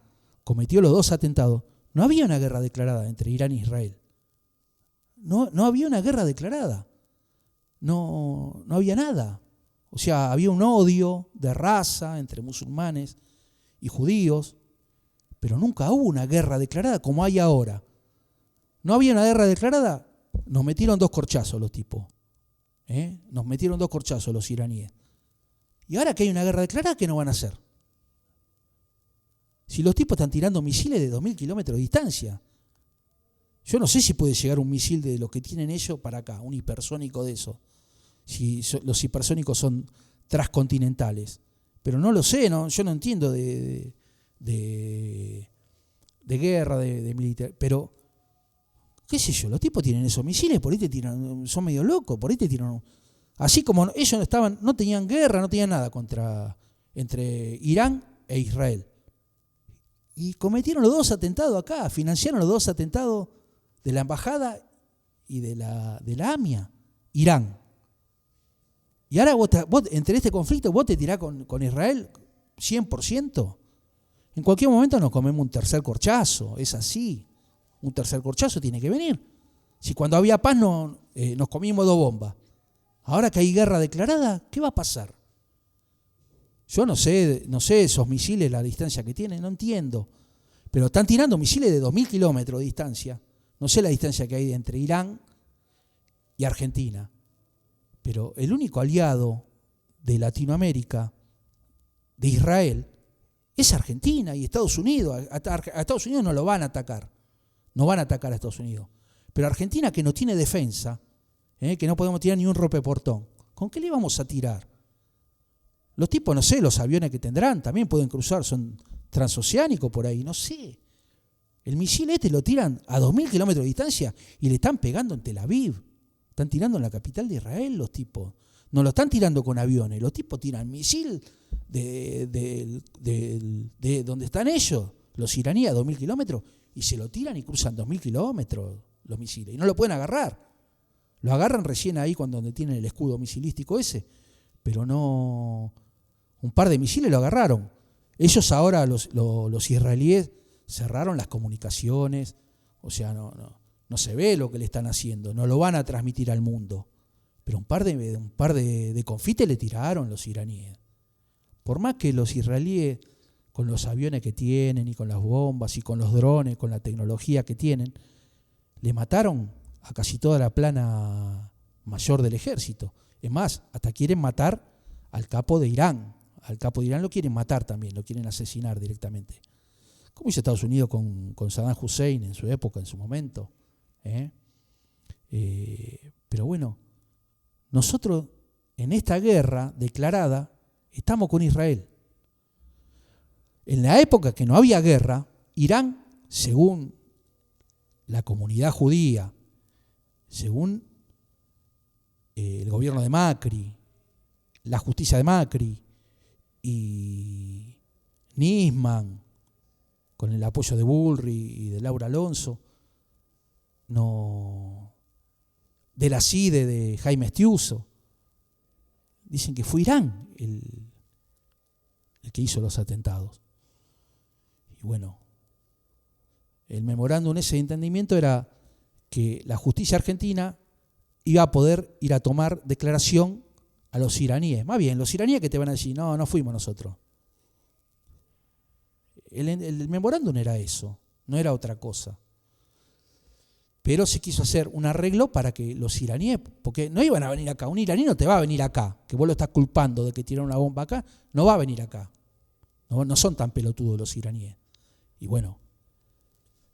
S1: cometió los 2 atentados, no había una guerra declarada entre Irán e Israel. No había una guerra declarada. No había nada. O sea, había un odio de raza entre musulmanes y judíos, pero nunca hubo una guerra declarada como hay ahora. No había una guerra declarada, nos metieron 2 corchazos los tipos. Nos metieron 2 corchazos los iraníes. Y ahora que hay una guerra declarada, ¿qué no van a hacer? Si los tipos están tirando misiles de 2.000 kilómetros de distancia. Yo no sé si puede llegar un misil de los que tienen ellos para acá, un hipersónico de eso. Si los hipersónicos son transcontinentales. Pero no lo sé, ¿no? Yo no entiendo de guerra, de militar. Pero, qué sé yo, los tipos tienen esos misiles, por ahí te tiran, son medio locos, por ahí te tiran. Así como ellos no tenían guerra, no tenían nada entre Irán e Israel. Y cometieron los 2 atentados acá, financiaron los 2 atentados de la embajada y de la AMIA, Irán. Y ahora vos entre este conflicto, vos te tirás con Israel 100%. En cualquier momento nos comemos un tercer corchazo, es así. Un tercer corchazo tiene que venir. Si cuando había paz nos comimos 2 bombas. Ahora que hay guerra declarada, ¿qué va a pasar? Yo no sé esos misiles, la distancia que tienen, no entiendo. Pero están tirando misiles de 2.000 kilómetros de distancia. No sé la distancia que hay entre Irán y Argentina. Pero el único aliado de Latinoamérica, de Israel, es Argentina y Estados Unidos. A Estados Unidos no lo van a atacar. No van a atacar a Estados Unidos. Pero Argentina, que no tiene defensa, que no podemos tirar ni un rompeportón, ¿con qué le vamos a tirar? Los tipos, no sé, los aviones que tendrán, también pueden cruzar, son transoceánicos por ahí, no sé. El misil lo tiran a 2.000 kilómetros de distancia y le están pegando en Tel Aviv. Están tirando en la capital de Israel los tipos. No lo están tirando con aviones, los tipos tiran misil de donde están ellos, los iraníes, a 2.000 kilómetros, y se lo tiran y cruzan 2.000 kilómetros los misiles. Y no lo pueden agarrar. Lo agarran recién ahí donde tienen el escudo misilístico ese, pero no. Un par de misiles lo agarraron. Ellos ahora, los israelíes, cerraron las comunicaciones, o sea, no se ve lo que le están haciendo, no lo van a transmitir al mundo. Pero un par de confites le tiraron los iraníes. Por más que los israelíes, con los aviones que tienen y con las bombas y con los drones, con la tecnología que tienen, le mataron a casi toda la plana mayor del ejército. Es más, hasta quieren matar al capo de Irán. Al capo de Irán lo quieren matar también, lo quieren asesinar directamente. Como hizo Estados Unidos con Saddam Hussein en su época, en su momento. Pero bueno, nosotros en esta guerra declarada estamos con Israel. En la época que no había guerra, Irán, según la comunidad judía, según el gobierno de Macri, la justicia de Macri y Nisman, con el apoyo de Bullrich y de Laura Alonso, de la CIDE de Jaime Estiuso, dicen que fue Irán el que hizo los atentados. Y bueno, el memorándum ese de entendimiento era que la justicia argentina iba a poder ir a tomar declaración a los iraníes. Más bien, los iraníes que te van a decir, no fuimos nosotros. El memorándum era eso, no era otra cosa. Pero se quiso hacer un arreglo para que los iraníes, porque no iban a venir acá, un iraní no te va a venir acá, que vos lo estás culpando de que tiraron una bomba acá, no va a venir acá. No son tan pelotudos los iraníes. Y bueno,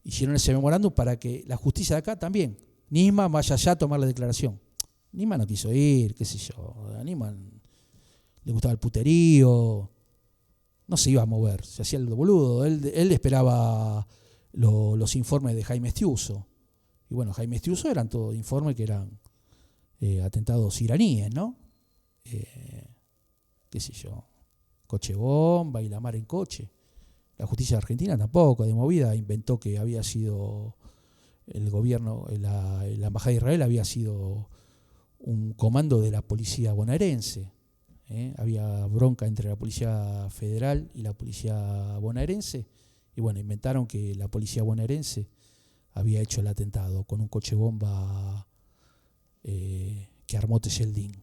S1: hicieron ese memorándum para que la justicia de acá también, Nisman vaya allá a tomar la declaración. Nisman no quiso ir, qué sé yo, a Nisman le gustaba el puterío, no se iba a mover, se hacía el boludo. Él esperaba los informes de Jaime Estiuso. Y bueno, Jaime Estiuso eran todos informes que eran atentados iraníes, ¿no? Qué sé yo, coche bomba y la mar en coche. La justicia argentina tampoco, de movida, inventó que había sido el gobierno, la embajada de Israel había sido un comando de la policía bonaerense. Había bronca entre la policía federal y la policía bonaerense, y bueno, inventaron que la policía bonaerense había hecho el atentado con un coche bomba que armó Tejeldín.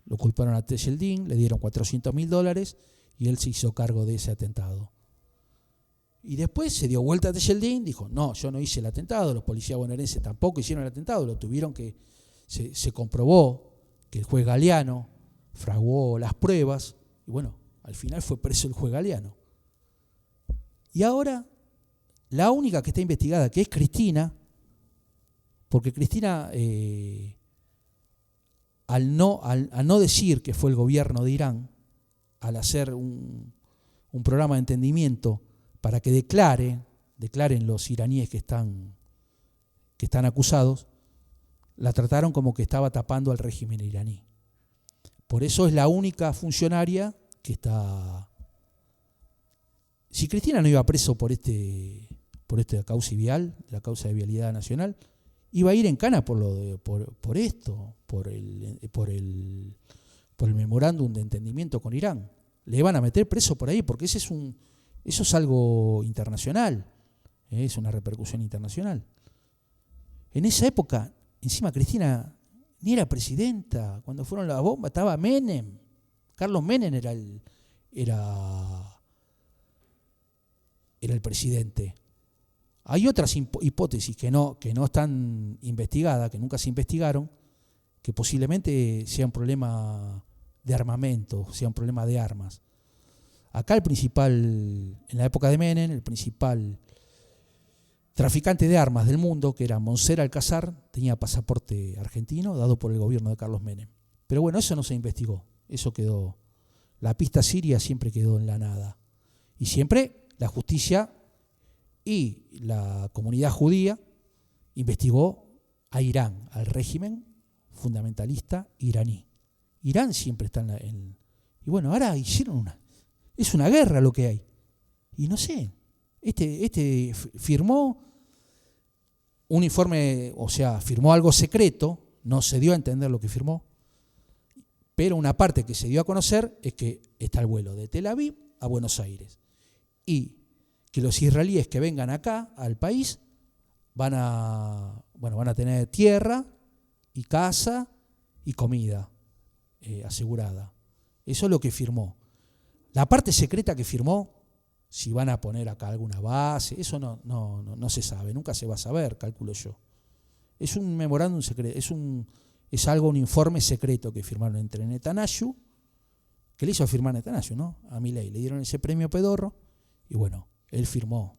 S1: Lo culparon a Tejeldín, le dieron $400.000 y él se hizo cargo de ese atentado. Y después se dio vuelta a Tejeldín, dijo, no, yo no hice el atentado, los policías bonaerenses tampoco hicieron el atentado, lo tuvieron que, se comprobó que el juez Galeano fraguó las pruebas, y bueno, al final fue preso el juez Galeano. Y ahora, la única que está investigada, que es Cristina, porque Cristina, al no decir que fue el gobierno de Irán, al hacer un programa de entendimiento para que declaren los iraníes que están acusados, la trataron como que estaba tapando al régimen iraní. Por eso es la única funcionaria que está... Si Cristina no iba preso por esta causa vial, la causa de vialidad nacional, iba a ir en cana por el memorándum de entendimiento con Irán. Le van a meter preso por ahí porque eso es algo internacional, es una repercusión internacional. En esa época, encima Cristina ni era presidenta, cuando fueron las bombas estaba Menem, Carlos Menem era el presidente. Hay otras hipótesis que no están investigadas, que nunca se investigaron, que posiblemente sea un problema de armamento, sea un problema de armas. Acá en la época de Menem, el principal traficante de armas del mundo, que era Monser Alcázar, tenía pasaporte argentino dado por el gobierno de Carlos Menem. Pero bueno, eso no se investigó, eso quedó, la pista siria siempre quedó en la nada. Y siempre la justicia y la comunidad judía investigó a Irán, al régimen fundamentalista iraní. Irán siempre está y bueno, ahora es una guerra lo que hay. Y no sé, este firmó un informe, o sea, firmó algo secreto, no se dio a entender lo que firmó, pero una parte que se dio a conocer es que está el vuelo de Tel Aviv a Buenos Aires. Y que los israelíes que vengan acá al país van a tener tierra y casa y comida asegurada. Eso es lo que firmó. La parte secreta que firmó, si van a poner acá alguna base, eso no se sabe, nunca se va a saber, calculo yo. Es un memorándum secreto, es un informe secreto que firmaron entre Netanyahu, que le hizo firmar Netanyahu, ¿no? A Milei, le dieron ese premio pedorro, y bueno, él firmó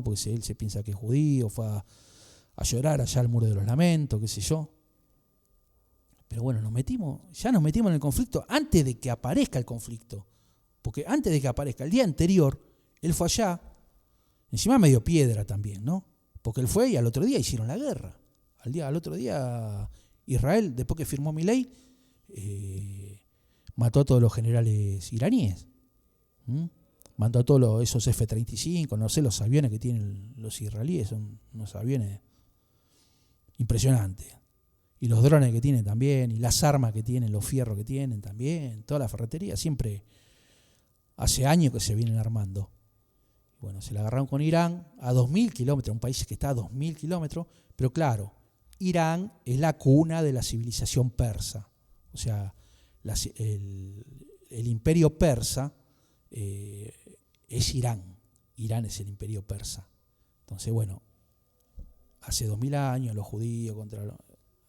S1: porque él se piensa que es judío, fue a llorar allá al Muro de los Lamentos, qué sé yo. Pero bueno, nos metimos en el conflicto antes de que aparezca el conflicto. Porque antes de que aparezca, el día anterior, él fue allá, encima medio piedra también, ¿no? Porque él fue y al otro día hicieron la guerra. Al otro día Israel, después que firmó Milei, mató a todos los generales iraníes. Mandó a todos esos F-35, no sé, los aviones que tienen los israelíes, son unos aviones impresionantes. Y los drones que tienen también, y las armas que tienen, los fierros que tienen también, toda la ferretería, siempre hace años que se vienen armando. Bueno, se la agarraron con Irán a 2.000 kilómetros, un país que está a 2.000 kilómetros, pero claro, Irán es la cuna de la civilización persa. O sea, el imperio persa es Irán. Irán es el imperio persa. Entonces, bueno, hace 2.000 años los judíos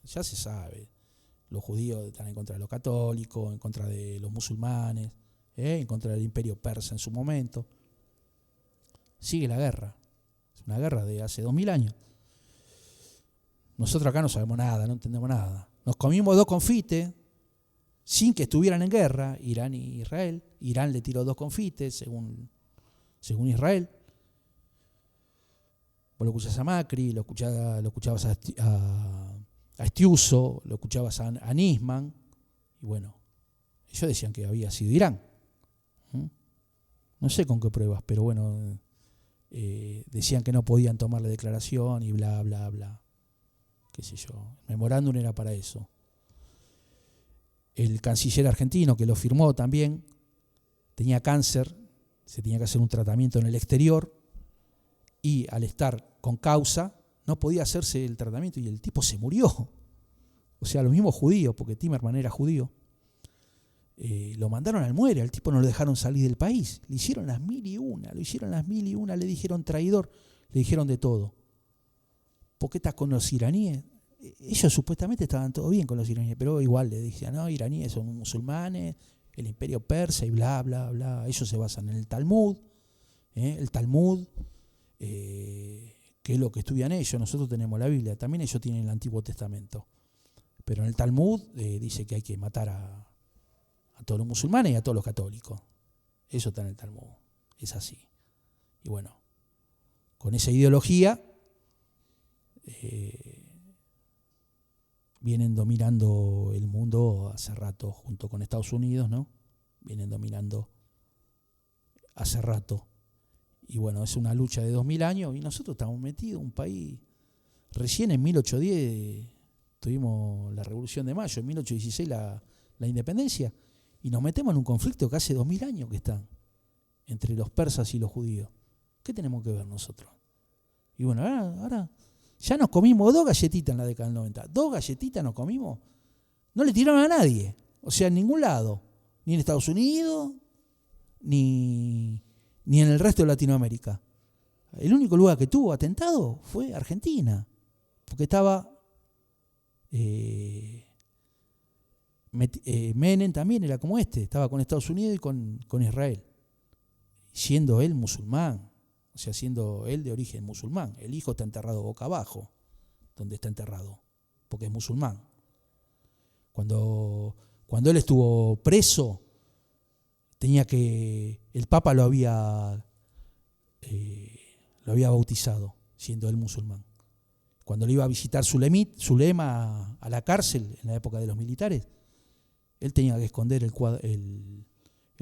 S1: ya se sabe, los judíos están en contra de los católicos, en contra de los musulmanes, en contra del imperio persa en su momento. Sigue la guerra, es una guerra de hace 2.000 años. Nosotros acá no sabemos nada, no entendemos nada. Nos comimos 2 confites, sin que estuvieran en guerra, Irán y Israel. Irán le tiró 2 confites, según Israel. Vos lo escuchás a Macri, lo escuchabas a Estiuso, lo escuchabas a Nisman, y bueno, ellos decían que había sido Irán. No sé con qué pruebas, pero bueno, decían que no podían tomar la declaración y bla, bla, bla. Qué sé yo, el memorándum era para eso. El canciller argentino que lo firmó también tenía cáncer, se tenía que hacer un tratamiento en el exterior y al estar con causa no podía hacerse el tratamiento y el tipo se murió. O sea, los mismos judíos, porque Timerman era judío, lo mandaron al muere, al tipo no lo dejaron salir del país. Le hicieron las 1001, le dijeron traidor, le dijeron de todo. ¿Por qué estás con los iraníes? Ellos supuestamente estaban todo bien con los iraníes, pero igual le decían, no, iraníes son musulmanes, el imperio persa y bla, bla, bla. Ellos se basan en el Talmud, que es lo que estudian ellos. Nosotros tenemos la Biblia, también ellos tienen el Antiguo Testamento. Pero en el Talmud dice que hay que matar a todos los musulmanes y a todos los católicos. Eso está en el Talmud, es así. Y bueno, con esa ideología vienen dominando el mundo hace rato, junto con Estados Unidos, ¿no? Vienen dominando hace rato. Y bueno, es una lucha de 2000 años y nosotros estamos metidos en un país. Recién en 1810 tuvimos la Revolución de Mayo, en 1816 la independencia, y nos metemos en un conflicto que hace 2000 años que está entre los persas y los judíos. ¿Qué tenemos que ver nosotros? Y bueno, ahora ya nos comimos 2 galletitas en la década del 90. 2 galletitas nos comimos. No le tiraron a nadie. O sea, en ningún lado. Ni en Estados Unidos, ni en el resto de Latinoamérica. El único lugar que tuvo atentado fue Argentina. Porque estaba Menem también era como estaba con Estados Unidos y con Israel. Siendo él musulmán. O sea, siendo él de origen musulmán. El hijo está enterrado boca abajo, donde está enterrado, porque es musulmán. Cuando él estuvo preso, el Papa lo había bautizado, siendo él musulmán. Cuando le iba a visitar Zulema a la cárcel, en la época de los militares, él tenía que esconder él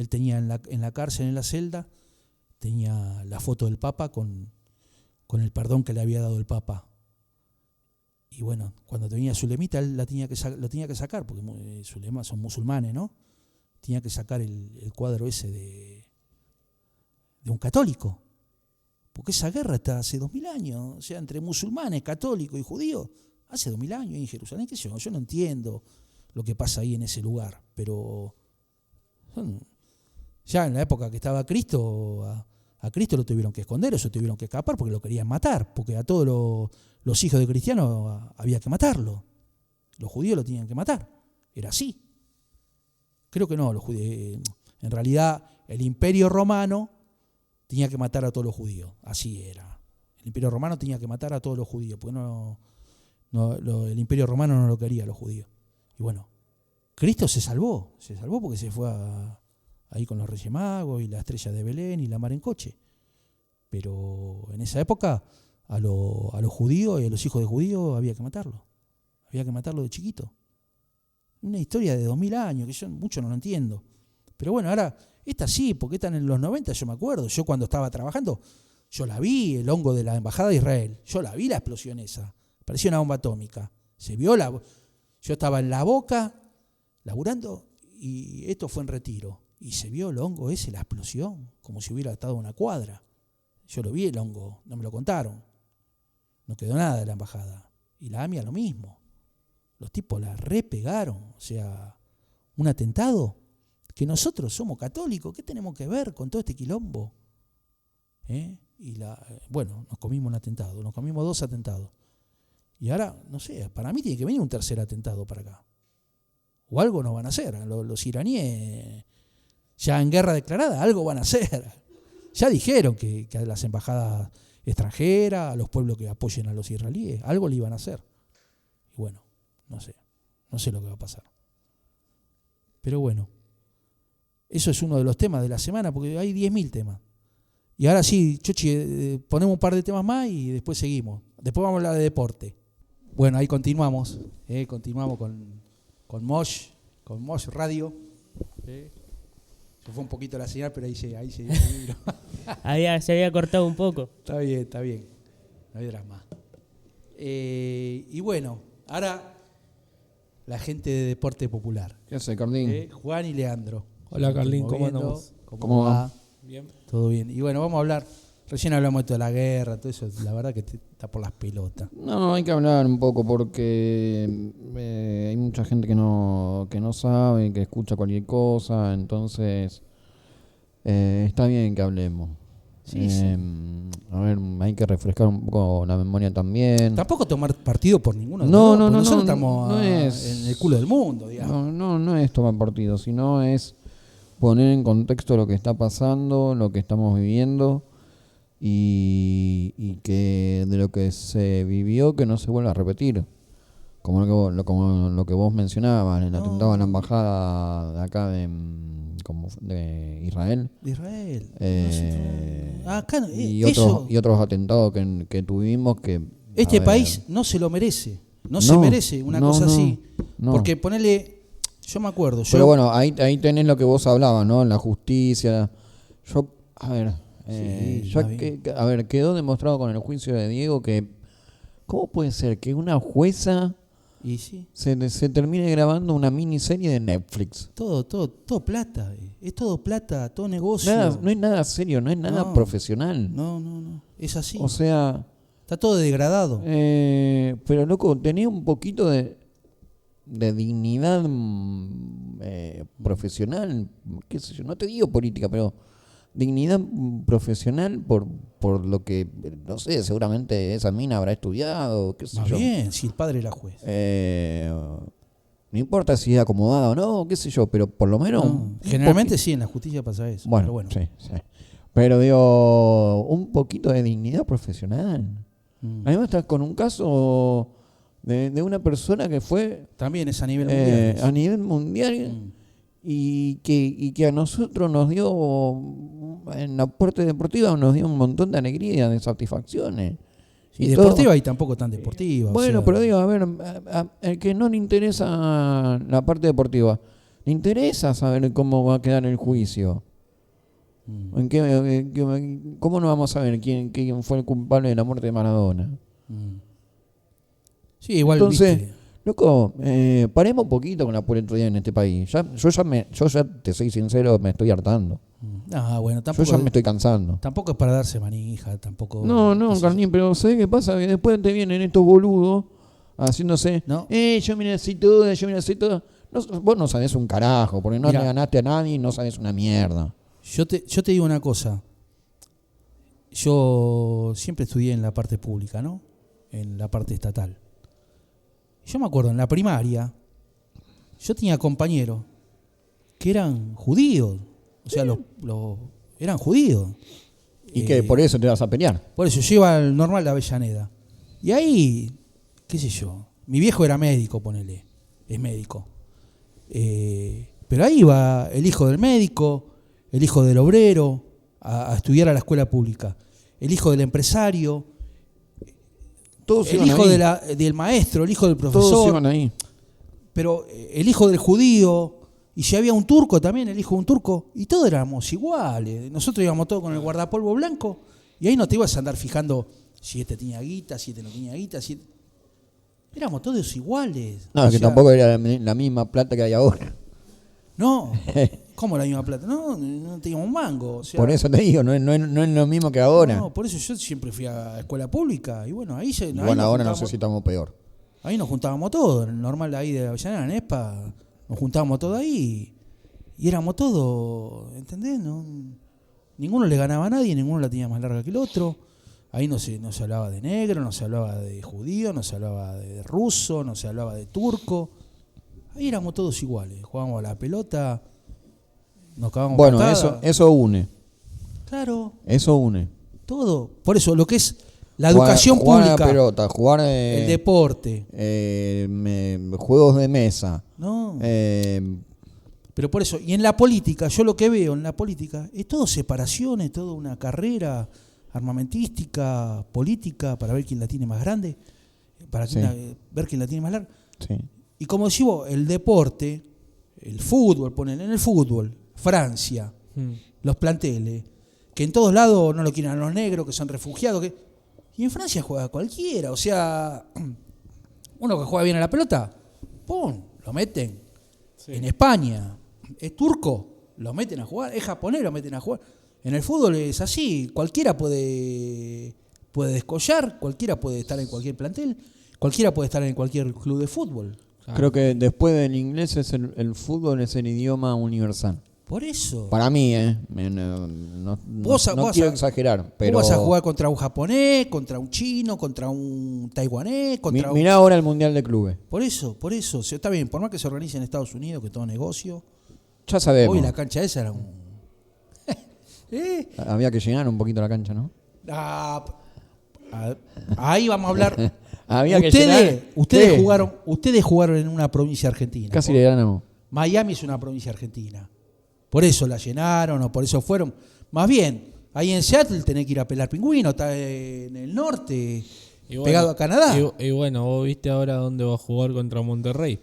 S1: tenía en la cárcel, en la celda, tenía la foto del Papa con el perdón que le había dado el Papa. Y bueno, cuando tenía Zulemita, él lo tenía que sacar, porque Zulema son musulmanes, ¿no? Tenía que sacar el cuadro ese de un católico. Porque esa guerra está hace 2000 años, o sea, entre musulmanes, católicos y judíos, hace 2000 años en Jerusalén. ¿Qué sé yo? Yo no entiendo lo que pasa ahí en ese lugar, pero ya en la época que estaba Cristo, a Cristo lo tuvieron que esconder, o se tuvieron que escapar porque lo querían matar, porque a todos los hijos de cristianos había que matarlo. Los judíos lo tenían que matar, era así. Creo que no, los judíos, en realidad el Imperio Romano tenía que matar a todos los judíos, así era. El Imperio Romano tenía que matar a todos los judíos, porque el Imperio Romano no lo quería a los judíos. Y bueno, Cristo se salvó porque se fue ahí con los Reyes Magos y la estrella de Belén y la mar en coche. Pero en esa época a los judíos y a los hijos de judíos había que matarlo de chiquito. Una historia de 2000 años que yo mucho no lo entiendo. Pero bueno, ahora esta sí, porque esta en los 90 yo me acuerdo. Yo cuando estaba trabajando, yo la vi, el hongo de la Embajada de Israel. Yo la vi, la explosión esa. Parecía una bomba atómica. Se vio yo estaba en La Boca laburando y esto fue en Retiro. Y se vio el hongo ese, la explosión, como si hubiera estado a una cuadra. Yo lo vi el hongo, no me lo contaron. No quedó nada de la embajada. Y la AMIA lo mismo. Los tipos la repegaron. O sea, un atentado. Que nosotros somos católicos, ¿qué tenemos que ver con todo este quilombo? Bueno, nos comimos un atentado, nos comimos 2 atentados. Y ahora, no sé, para mí tiene que venir un tercer atentado para acá. O algo nos van a hacer. Los iraníes, ya en guerra declarada, algo van a hacer. Ya dijeron que a las embajadas extranjeras, a los pueblos que apoyen a los israelíes, algo le iban a hacer. Y bueno, no sé lo que va a pasar. Pero bueno, eso es uno de los temas de la semana, porque hay 10.000 temas. Y ahora sí, Chochi, ponemos un par de temas más y después seguimos. Después vamos a hablar de deporte. Bueno, ahí continuamos. Continuamos con Mosh Radio. Se fue un poquito la señal, pero ahí se vino.
S2: Se había cortado un poco.
S1: Está bien. No hay drama. Y bueno, ahora la gente de Deporte Popular.
S3: ¿Qué hace, Carlín?
S1: Juan y Leandro.
S4: Hola, Carlín, ¿cómo andamos?
S1: ¿Cómo va?
S4: Bien.
S1: Todo bien. Y bueno, vamos a hablar. Recién hablamos de toda la guerra, todo eso. La verdad que está por las pelotas.
S3: No, hay que hablar un poco porque hay mucha gente que no sabe, que escucha cualquier cosa. Entonces, está bien que hablemos.
S1: Sí.
S3: A ver, hay que refrescar un poco la memoria también.
S1: Tampoco tomar partido por ninguno de
S3: No,
S1: los dos, porque nosotros estamos
S3: no es,
S1: en el culo del mundo, digamos.
S3: No es tomar partido, sino es poner en contexto lo que está pasando, lo que estamos viviendo y que de lo que se vivió que no se vuelva a repetir. Como lo que vos mencionabas, el atentado a la embajada de acá de Israel.
S1: De Israel.
S3: Acá, y otros atentados que tuvimos que...
S1: Este país no se lo merece. No se merece una cosa así.
S3: No.
S1: Porque ponele... Yo me acuerdo.
S3: Pero bueno, ahí tenés lo que vos hablabas, ¿no? La justicia. Quedó demostrado con el juicio de Diego que... ¿Cómo puede ser que una jueza...
S1: Y sí.
S3: Se termine grabando una miniserie de Netflix?
S1: Todo plata. Es todo plata, todo negocio.
S3: No es nada serio, no es nada profesional.
S1: No. Es así.
S3: O sea...
S1: Está todo degradado.
S3: Pero loco, tenía un poquito de dignidad profesional. Qué sé yo, no te digo política, pero... dignidad profesional por lo que, no sé, seguramente esa mina habrá estudiado, qué sé yo.
S1: Bien, si el padre era juez.
S3: No importa si es acomodada o no, qué sé yo, pero por lo menos...
S1: Generalmente sí, en la justicia pasa eso.
S3: Bueno. Sí. Pero digo, un poquito de dignidad profesional. Además estás con un caso de una persona que fue...
S1: También es a nivel mundial.
S3: A nivel mundial... Y que a nosotros nos dio, en la parte deportiva, nos dio un montón de alegría, de satisfacciones.
S1: Y deportiva y tampoco tan deportiva.
S3: Bueno, pero digo, a ver, el que no le interesa la parte deportiva, le interesa saber cómo va a quedar el juicio. ¿Cómo no vamos a saber quién fue el culpable de la muerte de Maradona?
S1: Sí, igual.
S3: Entonces,
S1: viste.
S3: Loco, paremos un poquito con la política en este país. Yo ya te soy sincero, me estoy hartando.
S1: Bueno, tampoco.
S3: Yo ya me estoy cansando.
S1: Tampoco es para darse manija, tampoco.
S3: No, Carlín, pero ¿sabés qué pasa? Que después te vienen estos boludos haciéndose.
S1: ¿No?
S3: Yo me la sé toda. Vos no sabés un carajo, porque no le ganaste a nadie y no sabés una mierda.
S1: Yo te digo una cosa. Yo siempre estudié en la parte pública, ¿no? En la parte estatal. Yo me acuerdo, en la primaria, yo tenía compañeros que eran judíos. O sea, eran judíos.
S3: ¿Y que por eso te vas a pelear?
S1: Por eso, yo iba al normal de Avellaneda. Y ahí, qué sé yo, mi viejo era médico, ponele. Es médico. Pero ahí iba el hijo del médico, el hijo del obrero, a estudiar a la escuela pública. El hijo del empresario...
S3: Todos
S1: el hijo del maestro, el hijo del profesor.
S3: Todos iban ahí.
S1: Pero el hijo del judío, y si había un turco también, el hijo de un turco, y todos éramos iguales. Nosotros íbamos todos con el guardapolvo blanco, y ahí no te ibas a andar fijando si este tenía guita, si este no tenía guita. Éramos todos iguales.
S3: No, que tampoco era la misma plata que hay ahora.
S1: No, ¿cómo la misma plata? No teníamos un mango. O sea,
S3: por eso te digo, no es lo mismo que ahora.
S1: No, por eso yo siempre fui a escuela pública y bueno, ahí
S3: ahora no sé si estamos peor.
S1: Ahí nos juntábamos todos, en el normal de ahí de Avellaneda, en ESPA, nos juntábamos todos ahí y éramos todos, ¿entendés? Ninguno le ganaba a nadie, ninguno la tenía más larga que el otro. Ahí no se hablaba de negro, no se hablaba de judío, no se hablaba de ruso, no se hablaba de turco. Ahí éramos todos iguales, jugábamos a la pelota, nos cagábamos patadas.
S3: Eso une.
S1: Claro.
S3: Eso une.
S1: Todo. Por eso, lo que es la educación pública.
S3: Jugar a la pelota, jugar
S1: el deporte.
S3: Juegos de mesa.
S1: No. Pero por eso, y en la política, yo lo que veo en la política es todo separaciones, toda una carrera armamentística, política, para ver quién la tiene más grande, para ver quién la tiene más larga.
S3: Sí.
S1: Y como decís vos, el deporte, el fútbol, ponen en el fútbol, Francia, los planteles, que en todos lados no lo quieren a los negros, que son refugiados, y en Francia juega cualquiera, o sea, uno que juega bien a la pelota, ¡pum!, lo meten. Sí. En España, es turco, lo meten a jugar, es japonés, lo meten a jugar. En el fútbol es así, cualquiera puede descollar, cualquiera puede estar en cualquier plantel, cualquiera puede estar en cualquier club de fútbol.
S3: Creo que después del inglés el fútbol es el idioma universal.
S1: Por eso.
S3: Para mí, no quiero exagerar, pero
S1: vos vas a jugar contra un japonés, contra un chino, contra un taiwanés,
S3: mirá ahora el Mundial de Clubes.
S1: Por eso, está bien, por más que se organice en Estados Unidos, que todo negocio.
S3: Ya sabemos.
S1: Hoy la cancha esa era un...
S3: Había que llenar un poquito la cancha, ¿no?
S1: Ahí vamos a hablar.
S3: Había que llenar.
S1: Ustedes jugaron en una provincia argentina.
S3: Casi le ganamos.
S1: Miami es una provincia argentina. Por eso la llenaron o por eso fueron. Más bien, ahí en Seattle tenés que ir a pelar pingüino, está en el norte, pegado a Canadá.
S4: Y bueno, vos viste ahora dónde va a jugar contra Monterrey.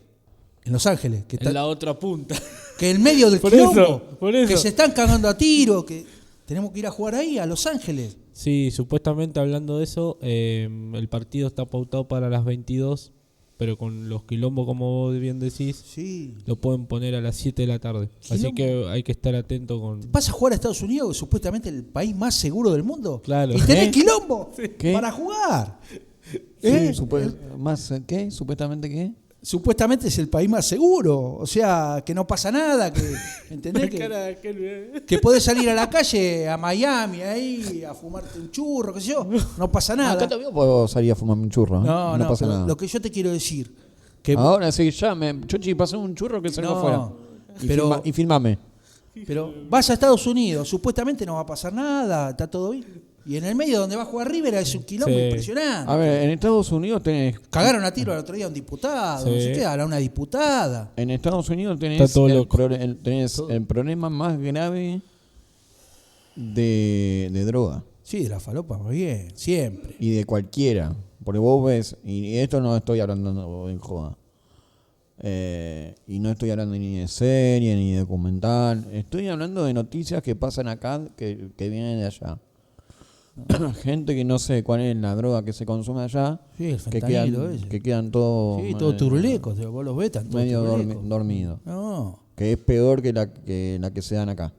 S1: En Los Ángeles. Que está,
S4: en la otra punta.
S1: Que en medio del quilombo,
S4: por eso.
S1: Que se están cagando a tiro, que tenemos que ir a jugar ahí, a Los Ángeles.
S4: Sí, supuestamente hablando de eso, el partido está pautado para las 22, pero con los quilombos, como vos bien decís,
S1: sí,
S4: lo pueden poner a las 7 de la tarde. ¿Quilombo? Así que hay que estar atento con...
S1: ¿Vas a jugar a Estados Unidos, que es supuestamente el país más seguro del mundo?
S4: Claro.
S1: Y tenés quilombo
S3: ¿Qué?
S1: para jugar.
S3: Sí, ¿Qué? ¿Supuestamente qué?
S1: Supuestamente es el país más seguro, o sea, que no pasa nada, que ¿entendés? Que podés salir a la calle, a Miami, ahí, a fumarte un churro, qué sé yo, no pasa nada.
S3: Acá también puedo salir a fumarme un churro,
S1: no
S3: pasa nada.
S1: Lo que yo te quiero decir, que
S3: ahora sí, Chochi, pasé un churro que salgo afuera. Y filmame.
S1: Pero vas a Estados Unidos, supuestamente no va a pasar nada, está todo bien. Y en el medio donde va a jugar River es un quilombo impresionante.
S3: A ver, en Estados Unidos tenés...
S1: Cagaron a tiro el otro día a un diputado, no sé qué, a una diputada.
S3: En Estados Unidos tenés el problema más grave de droga.
S1: Sí, de la falopa, muy bien, siempre.
S3: Y de cualquiera. Porque vos ves, y esto no estoy hablando en joda. Y no estoy hablando ni de serie, ni de documental. Estoy hablando de noticias que pasan acá, que vienen de allá. Gente que no sé cuál es la droga que se consume allá,
S1: sí, el fentanilo
S3: que quedan todos
S1: todos turulecos, vos los ves, todos
S3: medio dormidos.
S1: No.
S3: Que es peor que la que se dan acá.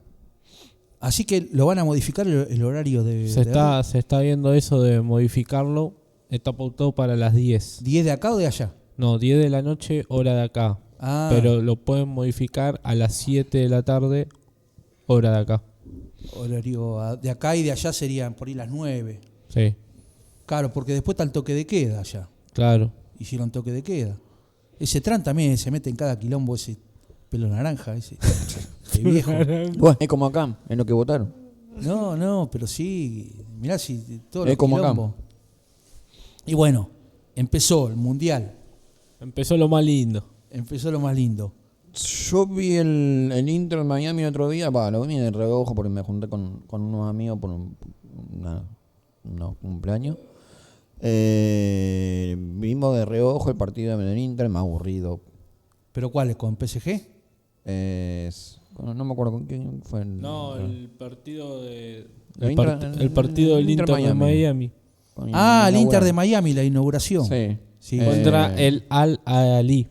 S1: Así que lo van a modificar el horario de...
S4: Se está viendo eso de modificarlo. Está pautado para las 10.
S1: ¿10 de acá o de allá?
S4: No, 10 de la noche, hora de acá. Pero lo pueden modificar a las 7 de la tarde, hora de acá.
S1: Horario de acá y de allá serían por ahí las 9.
S4: Sí.
S1: Claro, porque después está el toque de queda allá.
S4: Claro.
S1: Hicieron toque de queda. Ese Trump también se mete en cada quilombo, ese pelo naranja, ese viejo.
S3: Bueno, es como acá, en lo que votaron.
S1: No, pero sí, mirá si todo
S3: es como
S1: quilombo.
S3: Acá.
S1: Y bueno, empezó el Mundial.
S4: Empezó lo más lindo.
S3: Yo vi el Inter de Miami el otro día, lo vi de reojo porque me junté con unos amigos por un cumpleaños. Vimos de reojo el partido del Inter, más aburrido.
S1: ¿Pero cuál es? ¿Con PSG?
S3: No me acuerdo con quién fue.
S4: El partido de...
S3: El
S4: partido del Inter de Miami.
S1: El Inter de Miami, la inauguración.
S3: Sí.
S4: Contra el Al-Ali.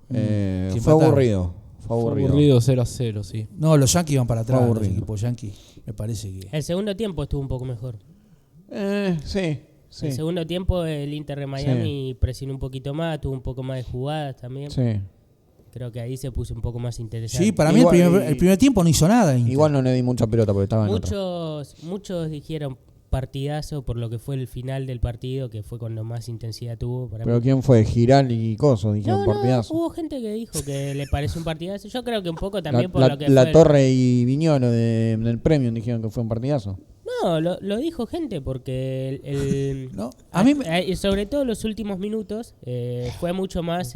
S3: Fue aburrido. Fue
S4: aburrido 0-0, sí.
S1: No, los Yankees van para atrás, los equipos Yankees. Me parece que...
S2: El segundo tiempo estuvo un poco mejor.
S3: Sí.
S2: El segundo tiempo el Inter de Miami presionó un poquito más, tuvo un poco más de jugadas también.
S3: Sí.
S2: Creo que ahí se puso un poco más interesante.
S1: Sí, para mí el primer tiempo no hizo nada. Inter.
S3: Igual no le di mucha pelota porque estaba en
S2: Muchos dijeron partidazo por lo que fue el final del partido, que fue cuando más intensidad tuvo.
S3: ¿Pero quién fue? Giral y Coso, dijeron partidazo.
S2: Hubo gente que dijo que le pareció un partidazo. Yo creo que un poco también por lo que
S3: La
S2: fue
S3: Torre y Viñolo del Premium dijeron que fue un partidazo.
S2: No, lo dijo gente porque
S1: no, a mí
S2: sobre todo los últimos minutos fue mucho más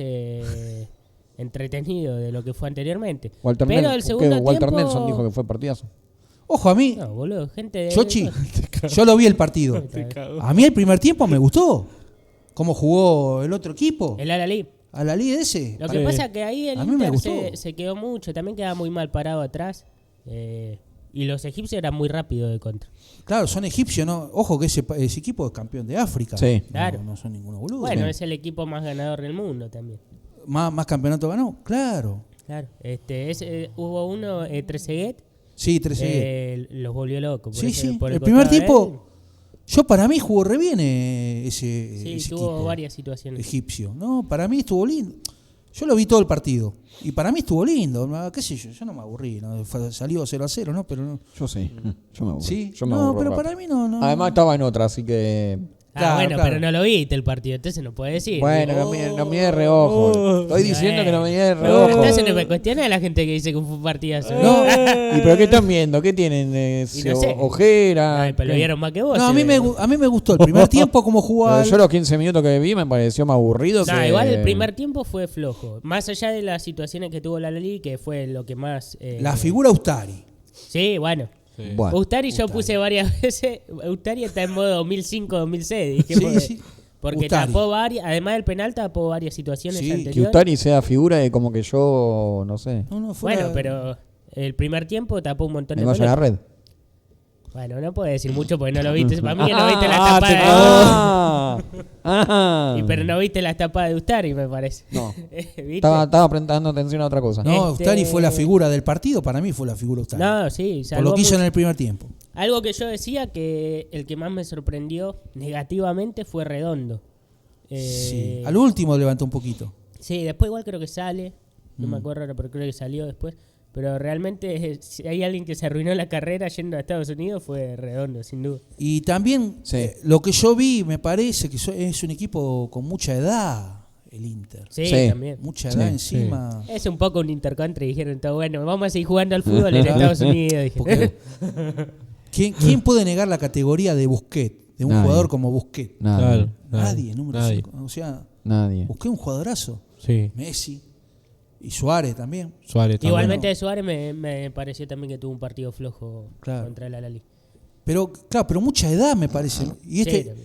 S2: entretenido de lo que fue anteriormente.
S3: Walter,
S2: Pero
S3: Nelson,
S2: el segundo
S3: Walter
S2: tiempo...
S3: Nelson dijo que fue partidazo.
S1: Ojo, a mí,
S2: No, boludo, gente de...
S1: Chochi, yo lo vi el partido. A mí el primer tiempo me gustó. Cómo jugó el otro equipo.
S2: El Al-Ahly.
S1: A la liga ese.
S2: Lo que pasa es que ahí el
S1: A mí me
S2: Inter
S1: gustó.
S2: se quedó mucho, también quedaba muy mal parado atrás. Y los egipcios eran muy rápidos de contra.
S1: Claro, son egipcios, ¿no? Ojo que ese equipo es campeón de África.
S3: Sí.
S1: No,
S2: Claro.
S1: no son ninguno boludo.
S2: Bueno, es el equipo más ganador del mundo también.
S1: Más campeonato ganó, claro.
S2: Claro. Hubo uno, Trezeguet,
S1: Sí, 13.
S2: los volvió locos.
S1: Sí, sí. El primer tiempo, yo para mí jugó re bien ese
S2: Sí, tuvo
S1: equipo
S2: varias situaciones.
S1: egipcio. No, para mí estuvo lindo. Yo lo vi todo el partido. Y para mí estuvo lindo. ¿Qué sé yo? Yo no me aburrí. ¿No? Salió 0-0, ¿no? Pero no.
S3: Yo sí. Yo me aburro.
S1: Sí.
S3: Yo me
S1: No,
S3: aburro
S1: pero
S3: rápido.
S1: para mí no.
S3: Además estaba en otra, así que...
S1: Claro,
S2: bueno,
S1: claro.
S2: pero no lo viste el partido, entonces no puede decir.
S3: Bueno, no miré de reojo. Estoy diciendo que no miré de reojo.
S2: Entonces no me cuestiona a la gente que dice que fue un partidazo.
S1: No.
S3: ¿Y pero qué están viendo? ¿Qué tienen?
S2: Y no sé.
S3: ¿Ojera?
S2: Ay, pero lo vieron más que vos.
S1: No, a
S2: se
S1: mí
S2: ve.
S1: a mí me gustó el primer tiempo como jugaba.
S3: Yo los 15 minutos que vi me pareció más aburrido
S2: No,
S3: que...
S2: igual el primer tiempo fue flojo. Más allá de las situaciones que tuvo la Lali, que fue lo que más...
S1: La figura Ustari.
S2: Sí, bueno.
S3: Bueno.
S2: Ustari yo puse varias veces. Ustari está en modo 2005-2006.
S1: Sí, sí.
S2: Porque
S1: Ustari.
S2: tapó varias... Además del penal tapó varias situaciones
S1: Sí, que
S3: Que
S2: anteriores.
S3: Utari sea figura de como que yo, no sé,
S1: No, fue
S2: Bueno, pero el primer tiempo tapó un montón
S3: me
S2: de
S3: vaya a la
S2: pelotas.
S3: red.
S2: Bueno, no puedo decir mucho porque no lo viste. Para mí que no viste las tapadas pero no viste las tapadas de Ustari, me parece.
S3: No.
S2: ¿Viste?
S3: Estaba prestando atención a otra cosa.
S1: No,
S2: Este-
S1: Ustari fue la figura del partido. Para mí fue la figura Ustari.
S2: No, sí,
S1: por
S2: salvó
S1: lo que hizo
S2: mucho.
S1: en el primer tiempo.
S2: Algo que yo decía que el que más me sorprendió negativamente fue Redondo.
S1: Sí. Al último levantó un poquito.
S2: Sí, después igual creo que sale. No me acuerdo ahora, pero creo que salió después. Pero realmente, si hay alguien que se arruinó la carrera yendo a Estados Unidos, fue Redondo, sin duda.
S1: Y también
S3: Sí.
S1: lo que yo vi me parece que es un equipo con mucha edad, el Inter.
S2: Sí,
S3: Sí.
S2: también.
S1: Mucha
S3: Sí,
S1: edad encima.
S2: Es un poco un intercountry. Dijeron todo, bueno, vamos a seguir jugando al fútbol en Estados Unidos. dijeron.
S1: Porque, ¿quién puede negar la categoría de Busquets? De un
S3: Nadie.
S1: jugador como Busquets.
S3: Nadie.
S4: Claro.
S1: Nadie, número
S4: Nadie.
S1: 5. O sea,
S3: Nadie.
S1: Busquets un jugadorazo.
S4: Sí,
S1: Messi. Y Suárez también.
S4: Suárez también.
S2: Igualmente de Suárez me pareció también que tuvo un partido flojo
S1: Claro.
S2: contra el Al-Ahly.
S1: Pero, claro, pero mucha edad me parece. Y
S2: Sí, también.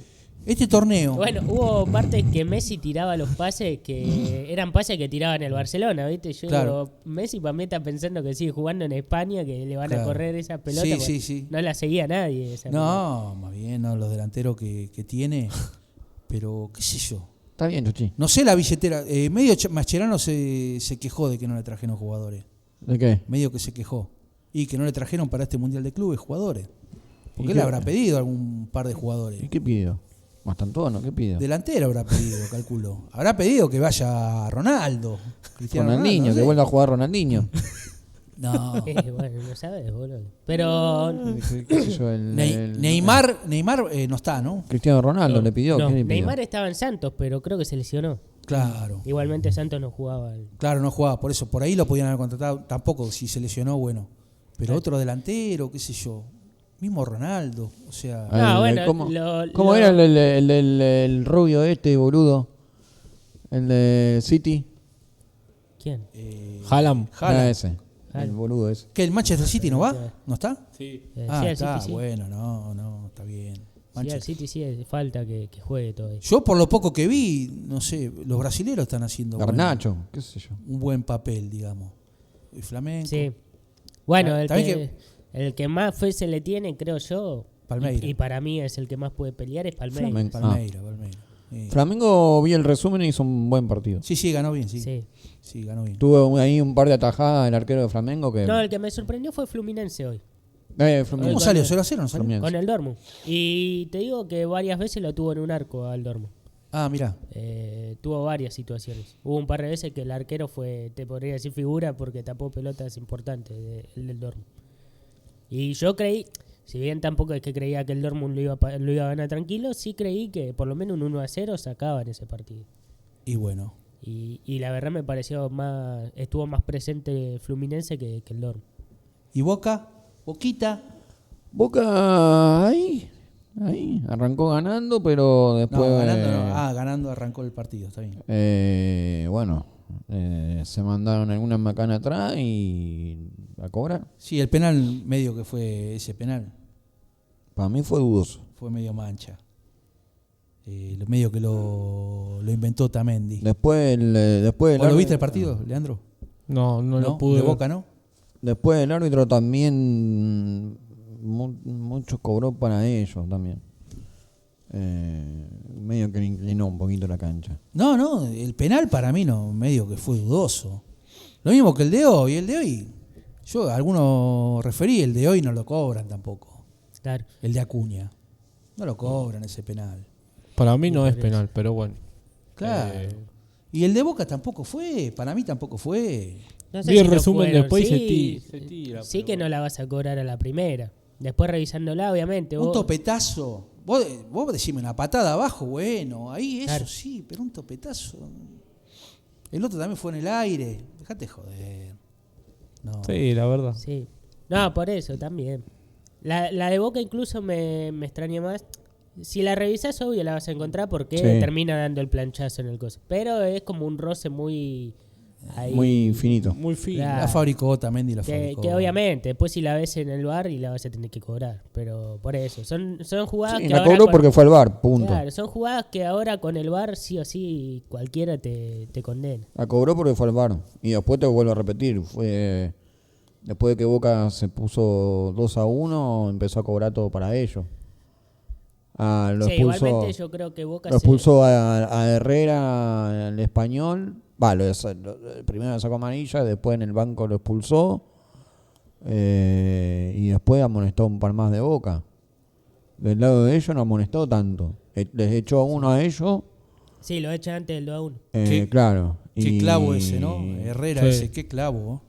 S1: este torneo.
S2: Bueno, hubo partes que Messi tiraba los pases que eran pases que tiraba en el Barcelona, ¿viste? Yo
S1: Claro.
S2: digo, Messi para mí está pensando que sigue jugando en España, que le van
S1: Claro.
S2: a correr esa pelota.
S1: Sí,
S2: porque
S1: sí, sí.
S2: No la seguía nadie. Esa pelota.
S1: No, más bien, no, los delanteros que tiene. Pero, qué sé yo.
S3: Está bien, Chuchi.
S1: No sé la billetera. Medio Mascherano se quejó de que no le trajeron jugadores.
S3: ¿De qué?
S1: Medio que se quejó. Y que no le trajeron para este Mundial de Clubes jugadores. Porque
S3: ¿Y
S1: él
S3: qué?
S1: habrá pedido algún par de jugadores.
S3: ¿Y qué pidió? Mastantuono, ¿qué pidió?
S1: Delantero habrá pedido, calculo. Habrá pedido que vaya Ronaldo. Cristiano
S3: Ronaldinho,
S1: Ronaldo, no
S3: que
S1: sé.
S3: vuelva a jugar Ronaldinho.
S1: No.
S2: Bueno, no sabes, boludo. Pero
S3: ¿Qué sé yo,
S1: Neymar no está, ¿no?
S3: Cristiano Ronaldo le pidió.
S2: no,
S3: ¿Qué le pidió?
S2: Neymar estaba en Santos, pero creo que se lesionó.
S1: Claro.
S2: Igualmente Santos no jugaba.
S1: Claro, no jugaba. Por eso, por ahí lo podían haber contratado. Tampoco, si se lesionó, bueno. Pero otro delantero, qué sé yo. Mismo Ronaldo. O sea.
S2: Ah, bueno,
S3: ¿Cómo,
S2: lo-
S3: cómo
S2: lo-
S3: era el rubio este, boludo? El de City.
S2: ¿Quién?
S4: Haaland.
S3: Ah, ese. El
S2: Haaland.
S3: boludo ese.
S1: ¿Que el Manchester City no va? ¿No está?
S4: Sí.
S1: Ah,
S2: sí, al
S1: está,
S2: City sí.
S1: bueno, no, está bien.
S2: Sí, al
S1: Manchester.
S2: City sí hace falta que juegue todo eso.
S1: Yo por lo poco que vi, no sé, los brasileros están haciendo
S3: Garnacho, qué sé yo.
S1: un buen papel, digamos. El Flamengo.
S2: Sí. Bueno, el
S1: También
S2: el que más fe se le tiene, creo yo,
S1: Palmeira.
S2: y para mí es el que más puede pelear, es Palmeiras.
S3: Flamengo.
S1: Palmeira. Sí.
S3: Flamengo vi el resumen y hizo un buen partido.
S1: Sí, ganó bien, sí.
S2: Sí.
S1: Sí, ganó bien.
S3: Tuvo ahí un par de atajadas el arquero de Flamengo que...
S2: No, el que me sorprendió fue Fluminense hoy,
S3: Fluminense.
S1: ¿Cómo salió? ¿0-0 no salió?
S3: Fluminense.
S2: con el Dortmund. Y te digo que varias veces lo tuvo en un arco al Dortmund.
S1: Ah, mirá.
S2: Tuvo varias situaciones. Hubo un par de veces que el arquero fue, te podría decir figura, porque tapó pelotas importantes el del Dortmund. Y yo creí, si bien tampoco es que creía que el Dortmund lo iba a ganar tranquilo, sí creí que por lo menos un 1-0 sacaban ese partido.
S1: Y bueno.
S2: Y la verdad me pareció estuvo más presente Fluminense que el Dortmund.
S1: ¿Y Boca? ¿Boquita?
S3: Boca ahí arrancó ganando, pero después...
S1: No, ganando arrancó el partido, está bien.
S3: Bueno, Se mandaron alguna macana atrás y a cobrar.
S1: Sí, el penal medio que fue ese penal.
S3: Para mí fue dudoso.
S1: Fue medio mancha. Medio que lo inventó Tamendi.
S3: Después después
S1: ¿Vos lo viste el partido, Leandro?
S4: No lo pude
S1: De
S4: ver.
S1: Boca, ¿no?
S3: Después el árbitro también mucho cobró para ellos también. Medio que le inclinó un poquito la cancha.
S1: No, el penal para mí no, medio que fue dudoso. Lo mismo que el de hoy. El de hoy, yo a algunos referí, el de hoy no lo cobran tampoco.
S2: Claro.
S1: El de Acuña. No lo cobran ese penal.
S4: Para mí no es penal, pero bueno.
S1: Claro. Y el de Boca tampoco fue, para mí tampoco fue.
S2: No
S4: Vi el
S2: lo
S4: resumen
S2: fueron.
S4: después y
S2: Sí,
S4: se tira.
S2: sí
S4: pero
S2: que no la vas a cobrar a la primera. Después revisándola, obviamente.
S1: Un
S2: vos-
S1: topetazo. Vos decime una patada abajo, bueno, ahí eso
S2: Claro.
S1: sí, pero un topetazo. El otro también fue en el aire. Dejate joder. No.
S4: Sí, la verdad.
S2: Sí. No, por eso también. La de Boca incluso me extraña más. Si la revisas, obvio la vas a encontrar porque
S3: Sí.
S2: termina dando el planchazo en el coso. Pero es como un roce muy... ahí,
S3: Muy finito.
S4: Muy fino.
S2: Claro.
S1: La fabricó Tamendi, la
S2: que,
S1: fabricó.
S2: que obviamente, después si la ves en el bar y la vas a tener que cobrar. Pero por eso, son jugadas
S3: Sí,
S2: que
S3: la
S2: ahora
S3: cobró
S2: con-
S3: porque fue al bar, punto.
S2: Claro, son jugadas que ahora con el bar sí o sí cualquiera te condena.
S3: La cobró porque fue al bar. Y después te vuelvo a repetir. Fue después de que Boca se puso 2-1, empezó a cobrar todo para ellos. Lo
S2: Sí,
S3: expulsó,
S2: igualmente yo creo que Boca
S3: lo expulsó a Herrera, el español. Primero le sacó amarilla, después en el banco lo expulsó. Y después amonestó un par más de Boca. Del lado de ellos no amonestó tanto. Les echó a uno a ellos.
S2: Sí, lo echa antes del 2-1.
S1: Qué-
S3: Claro.
S1: Qué clavo ese, ¿no? Herrera
S4: Sí.
S1: ese, qué clavo.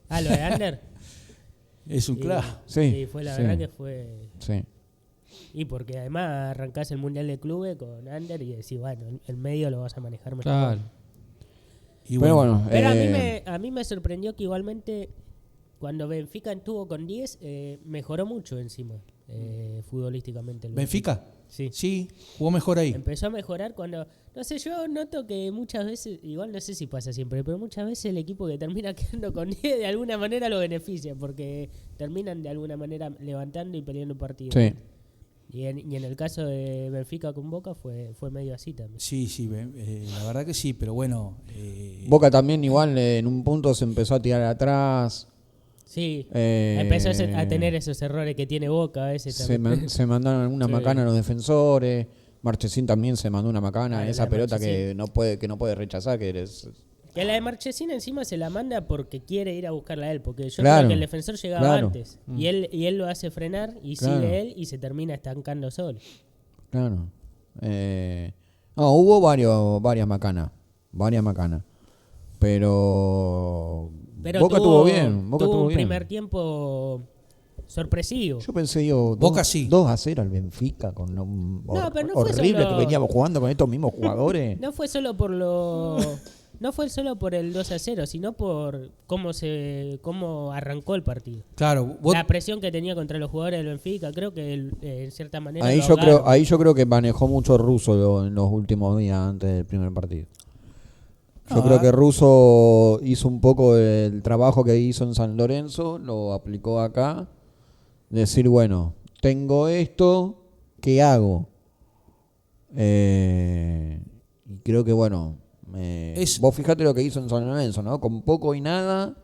S2: Ah, lo de Ander.
S1: Es un
S2: Sí,
S1: clavo.
S3: Sí,
S2: fue la
S3: sí.
S2: verdad que fue...
S3: Sí.
S2: Y porque además arrancás el Mundial de Clubes con Ander y decís, bueno, el medio lo vas a manejar mejor.
S4: Claro.
S1: Y
S3: Pero bueno,
S2: Pero a mí me sorprendió que igualmente cuando Benfica estuvo con 10, mejoró mucho encima, futbolísticamente. El
S1: ¿Benfica?
S2: Sí.
S1: Sí, jugó mejor ahí.
S2: Empezó a mejorar cuando... No sé, yo noto que muchas veces, igual no sé si pasa siempre, pero muchas veces el equipo que termina quedando con 10 de alguna manera lo beneficia, porque terminan de alguna manera levantando y peleando partidos.
S3: Sí.
S2: Y en el caso de Benfica con Boca fue medio así también.
S1: Sí, la verdad que sí, pero bueno.
S3: Boca también igual en un punto se empezó a tirar atrás.
S2: Sí,
S3: Eh,
S2: empezó a tener esos errores que tiene Boca a veces también.
S3: Se mandaron alguna
S2: Sí.
S3: macana a los defensores. Marchesín también se mandó una macana.
S2: Ah,
S3: Esa
S2: la de
S3: pelota
S2: Marchesín.
S3: que no puede rechazar.
S2: Que la de Marchesín encima se la manda porque quiere ir a buscarla a él, porque yo
S3: Claro,
S2: creo que el defensor llegaba
S3: claro.
S2: antes y él lo hace frenar y
S3: Claro.
S2: sigue él y se termina estancando solo.
S3: Claro. No, hubo varias macanas. Pero Boca tuvo bien. Boca
S2: tuvo
S3: tuvo
S2: un
S3: bien.
S2: primer tiempo sorpresivo.
S3: Yo pensé,
S1: Boca sí.
S3: 2-0 al Benfica con lo
S2: pero no fue
S3: horrible
S2: solo-
S3: que veníamos jugando con estos mismos jugadores.
S2: No fue solo por no fue solo por el 2-0, sino por cómo arrancó el partido.
S1: Claro, vos,
S2: La presión que tenía contra los jugadores del Benfica, creo que en cierta manera
S3: Ahí
S2: lo
S3: yo creo,
S2: ahogaron.
S3: ahí yo creo que manejó mucho Russo en los últimos días antes del primer partido. Yo
S1: Ah.
S3: creo que Russo hizo un poco el trabajo que hizo en San Lorenzo, lo aplicó acá. Decir, bueno, tengo esto, ¿qué hago? Y creo que, bueno, vos fijate lo que hizo en San Lorenzo, ¿no? Con poco y nada.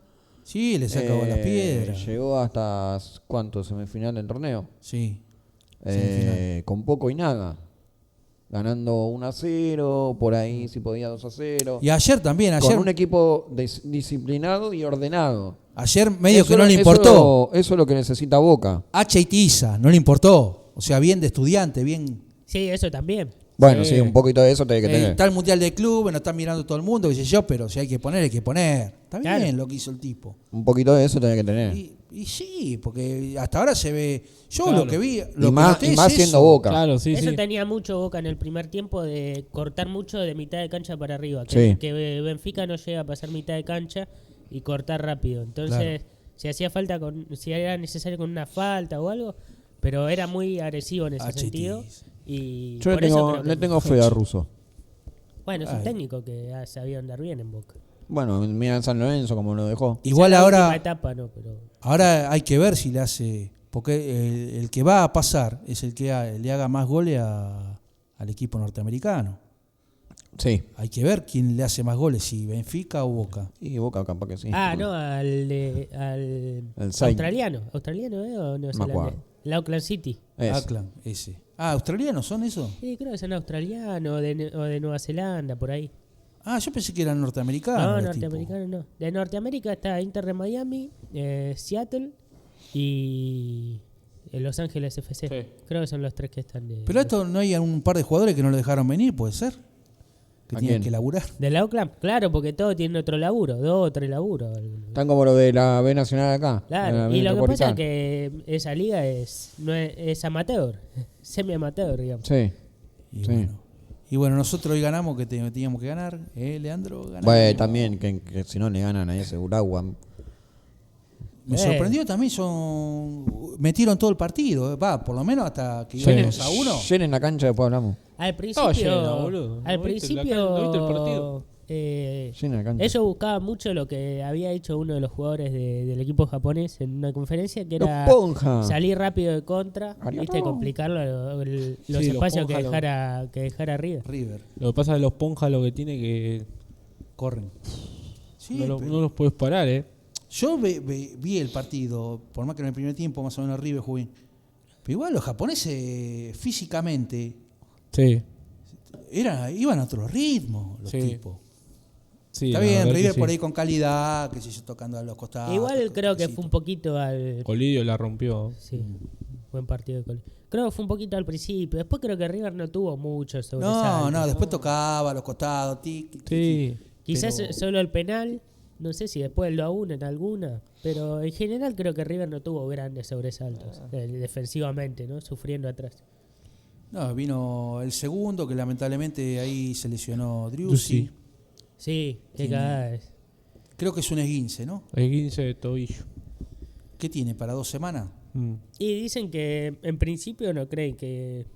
S1: sí, le sacó las piedras.
S3: Llegó hasta, ¿cuánto? Semifinal del torneo.
S1: Sí.
S3: Con poco y nada. Ganando 1-0, por ahí si podía 2-0.
S1: Y ayer también,
S3: Con un equipo disciplinado y ordenado.
S1: ayer medio
S3: Eso
S1: que no
S3: es-
S1: le importó.
S3: Eso es lo que necesita Boca.
S1: H y Tiza, no le importó. O sea, bien de estudiante, bien.
S2: Sí, eso también.
S3: Bueno, sí, un poquito de eso tenés que tener.
S1: Está el Mundial de Club, no está mirando todo el mundo, qué sé yo, pero si hay que poner, hay que poner. Está bien
S2: Claro.
S1: lo que hizo el tipo.
S3: Un poquito de eso tenés que tener.
S1: Y sí, porque hasta ahora se ve. Yo
S4: Claro.
S1: lo que vi.
S3: Y
S1: Lo
S3: más,
S1: que
S3: y
S1: noté
S3: más
S1: es
S3: siendo
S1: eso.
S3: Boca.
S4: Claro, sí,
S2: Eso
S4: sí.
S2: tenía mucho Boca en el primer tiempo de cortar mucho de mitad de cancha para arriba. Que,
S3: Sí.
S2: que Benfica no llega a pasar mitad de cancha y cortar rápido. Entonces, si hacía falta, si era necesario con una falta o algo, pero era muy agresivo en ese
S1: H y
S2: sentido.
S1: Tiza.
S2: Y
S3: Yo
S2: por eso creo
S3: le
S2: que-
S3: tengo fe a Russo.
S2: Bueno, es un
S1: Ay.
S2: técnico que ha sabido andar bien en Boca.
S3: Bueno, mira San Lorenzo como lo dejó.
S1: Igual
S2: Quizá la
S1: ahora,
S2: última etapa, no, pero
S1: ahora hay que ver si le hace. Porque el que va a pasar es el que le haga más goles al equipo norteamericano.
S3: Sí.
S1: Hay que ver quién le hace más goles, si Benfica o Boca.
S3: Y Boca capaz que sí.
S2: no, al
S3: El Sainz.
S2: australiano, o
S3: Me acuerdo.
S2: neozelandés. El Auckland City.
S3: Es.
S1: Auckland, ese. ¿Australianos son esos?
S2: Sí, creo que son australianos o de Nueva Zelanda, por ahí.
S1: Yo pensé que eran norteamericanos.
S2: No,
S1: los
S2: norteamericanos no. De Norteamérica está Inter de Miami, Seattle y Los Ángeles FC.
S4: Sí.
S2: Creo que son los tres que están de...
S1: tipos. Pero esto no hay un par de jugadores que no lo dejaron venir, ¿puede ser? Que
S3: ¿A
S1: tienen
S3: quién?
S1: que laburar.
S2: ¿Del Auckland? Claro, porque todos tienen otro laburo, 2 o 3 laburos. algunos.
S3: Están como lo de la B Nacional acá.
S2: Claro,
S3: la
S2: y lo que pasa es
S3: Metropolitana.
S2: que esa liga no es amateur, semi-amateur, digamos.
S3: Sí.
S1: Y,
S3: Sí.
S1: bueno, nosotros hoy ganamos que teníamos que ganar. Leandro? Ganamos.
S3: Bueno, también que si no le ganan a ese Uragua.
S1: Me sorprendió también, metieron todo el partido. Por lo menos hasta que
S4: Sí.
S1: íbamos a 1.
S3: Llenen la cancha, después hablamos.
S2: Al principio,
S4: llena, boludo.
S2: al
S4: ¿No viste
S2: principio,
S4: ¿no viste el partido?
S3: Llenen la cancha.
S2: ellos buscaban mucho lo que había hecho uno de los jugadores del equipo japonés en una conferencia, que era
S3: Los Ponja.
S2: salir rápido de contra,
S3: Arigato.
S2: viste, complicarlo los
S4: Sí, los
S2: espacios que
S4: Ponja
S2: dejara arriba.
S1: River,
S4: Lo que pasa es que los Ponja lo que tiene que
S1: corren. Sí,
S4: no,
S1: pero
S4: no los puedes parar,
S1: yo vi el partido, por más que en el primer tiempo más o menos River jugó bien. Pero igual los japoneses físicamente
S4: Sí.
S1: iban a otro ritmo los
S4: Sí.
S1: tipos.
S4: Sí,
S1: Está
S4: la
S1: bien,
S4: verdad que
S1: River
S4: sí.
S1: por ahí con calidad, que se hizo tocando a los costados.
S2: Igual creo que
S1: toquecitos.
S2: fue un poquito al...
S4: Colidio la rompió.
S2: Sí, buen partido de Coli. Creo que fue un poquito al principio. Después creo que River no tuvo mucho sobresalto.
S1: No, después tocaba a los costados,
S4: Sí.
S2: Quizás
S1: pero-
S2: solo el penal, no sé si después el 2-1 en alguna, pero en general creo que River no tuvo grandes sobresaltos defensivamente, ¿no? Sufriendo atrás.
S1: No, vino el segundo, que lamentablemente ahí se lesionó Driussi.
S4: Driussi.
S2: Sí, qué
S1: Tiene-
S2: cagada es.
S1: Creo que es un esguince, ¿no?
S4: El 15 de tobillo.
S1: ¿Qué tiene, para 2 semanas?
S2: Y dicen que en principio no creen que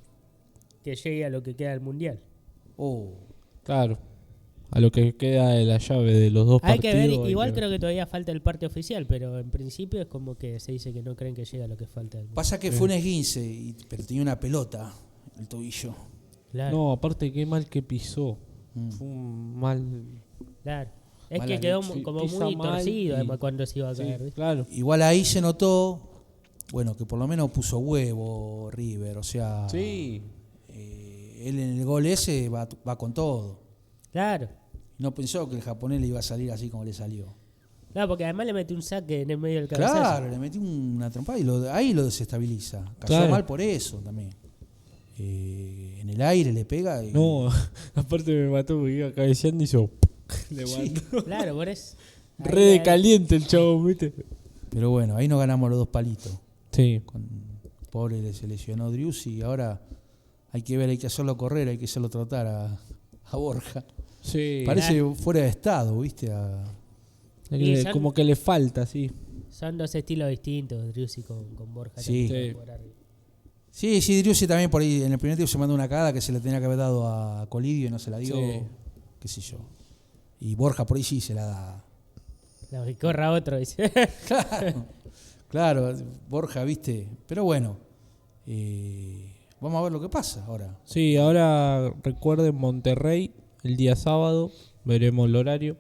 S2: llegue a lo que queda del Mundial.
S1: Oh,
S4: Claro. A lo que queda de la llave de los dos
S2: Hay que
S4: partidos.
S2: ver, igual creo que todavía falta el parte oficial, pero en principio es como que se dice que no creen que llegue a lo que falta del Mundial.
S1: pasa que fue un esguince, pero tenía una pelota el tobillo.
S2: Claro,
S4: No, aparte qué mal que pisó.
S1: Mm.
S4: Fue un mal...
S2: claro. Es
S1: Mala
S2: que quedó
S1: leche.
S2: como
S4: Pisa
S2: muy
S4: mal
S2: torcido
S4: y-
S2: además cuando se iba a
S4: Sí,
S2: caer, ¿viste?
S4: claro.
S1: Igual ahí se notó, bueno, que por lo menos puso huevo River, o sea,
S4: Sí.
S1: él en el gol ese va con todo.
S2: Claro.
S1: No pensó que el japonés le iba a salir así como le salió.
S2: Claro, porque además le metió un saque en el medio del cabezazo.
S1: Claro, le metió una trompada y ahí lo desestabiliza. Cayó
S4: Claro.
S1: mal por eso también. En el aire le pega y
S4: No, aparte me mató porque iba cabeceando y hizo... Le
S1: Sí.
S4: mató.
S2: Claro, por eso. Ahí
S4: Re de
S2: hay-
S4: caliente el chavo, ¿viste?
S1: pero bueno, ahí nos ganamos los 2 palitos.
S4: Sí.
S1: Pobre se lesionó Driussi y ahora hay que ver, hay que hacerlo correr, hay que hacerlo trotar a Borja.
S4: Sí.
S1: Parece fuera de estado, ¿viste?
S2: Y son-
S4: Como que le falta, sí.
S2: Son dos estilos distintos, Driussi con Borja.
S1: Sí.
S2: también
S4: Sí.
S2: por arriba.
S1: Sí, Driussi también por ahí en el primer tiempo se mandó una cagada que se le tenía que haber dado a Colidio y no se la dio,
S4: Sí.
S1: qué sé yo. Y Borja por ahí sí se la da.
S2: No, que corra otro, dice.
S1: Claro, Borja, ¿viste? Pero bueno, vamos a ver lo que pasa ahora.
S4: Sí, ahora recuerden Monterrey el día sábado. Veremos el horario.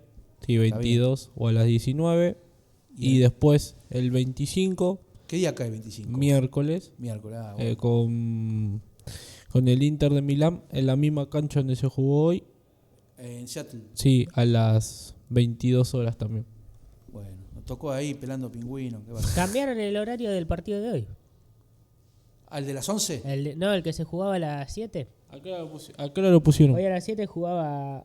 S4: Si
S1: Está
S4: 22 o a las 19. Y
S1: Bien.
S4: después el 25,
S1: ¿Qué día cae 25?
S4: miércoles,
S1: Miércoles. Bueno.
S4: con el Inter de Milán en la misma cancha donde se jugó hoy.
S1: En Seattle.
S4: Sí, a las 22 horas también.
S1: Bueno, nos tocó ahí pelando pingüinos. ¿Qué va a hacer?
S2: Cambiaron el horario del partido de hoy.
S1: ¿Al de las 11?
S2: No, el que se jugaba a las 7.
S4: ¿A qué hora lo pusieron?
S2: Hoy a las 7 jugaba.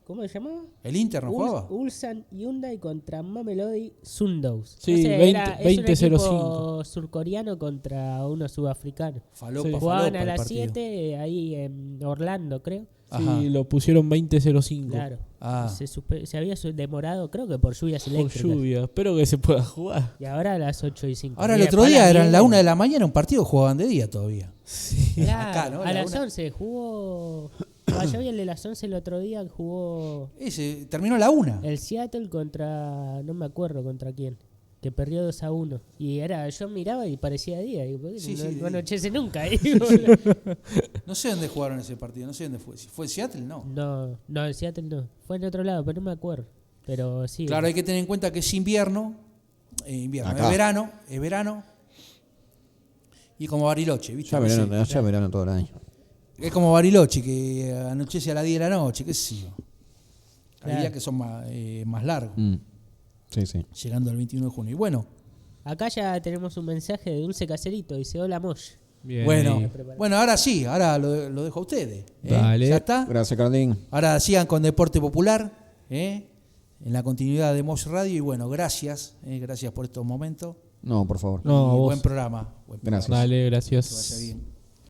S2: ¿Cómo se llamaba?
S1: ¿El Inter no jugaba?
S2: Ulsan Hyundai contra Mamelodi Sundowns.
S4: Sí,
S2: es un
S4: 20:05.
S2: equipo surcoreano contra uno sudafricano.
S1: Falopa,
S4: Sí.
S2: Jugaban
S1: falopa
S2: a
S1: el
S2: las
S1: partido.
S2: 7 ahí en Orlando, creo.
S1: Ajá.
S4: Sí, lo pusieron 20:05.
S2: Claro.
S1: Ah.
S2: Se había demorado, creo que por lluvias
S4: Por
S2: eléctricas.
S4: lluvia. Espero que se pueda jugar.
S2: Y ahora a las 8:05.
S1: Ahora el otro día eran la 1 de la mañana, un partido jugaban de día todavía.
S2: Claro,
S1: Acá, ¿no?
S2: a
S1: La
S2: las
S1: una.
S2: 11 jugó yo vi el de las 11 el otro día que jugó
S1: Ese terminó la 1.
S2: el Seattle contra, no me acuerdo contra quién, que perdió 2-1. Y yo miraba y parecía día. Y,
S1: Sí,
S2: no,
S1: sí,
S2: no
S1: sí.
S2: anochece nunca.
S1: No sé dónde jugaron ese partido, no sé dónde fue. Si fue en Seattle, no.
S2: no, el Seattle no. Fue en otro lado, pero no me acuerdo. Pero sí.
S1: Claro, hay que tener en cuenta que es invierno,
S3: Acá.
S1: es verano. Y como Bariloche, ¿viste?
S3: Ya
S1: No sé,
S3: verano, ya verano todo el año.
S1: es como Bariloche, que anochece a las 10 de la noche, qué sé yo. Hay
S2: Claro.
S1: días que son más largos,
S3: Sí, sí.
S1: llegando al 21 de junio. Y bueno,
S2: Acá ya tenemos un mensaje de Dulce Caserito. Dice: hola, Mosh.
S4: Bien
S1: bueno,
S4: ahí.
S1: bueno, ahora sí, ahora lo dejo a ustedes.
S4: Dale.
S1: ¿Ya está?
S3: Gracias, Cardín.
S1: Ahora sigan con Deporte Popular, en la continuidad de Mosh Radio. Y bueno, gracias por estos momentos.
S3: No, por favor.
S4: No,
S1: y
S4: vos.
S1: buen programa.
S3: Gracias.
S4: Dale,
S1: Que vaya
S4: gracias.
S1: bien.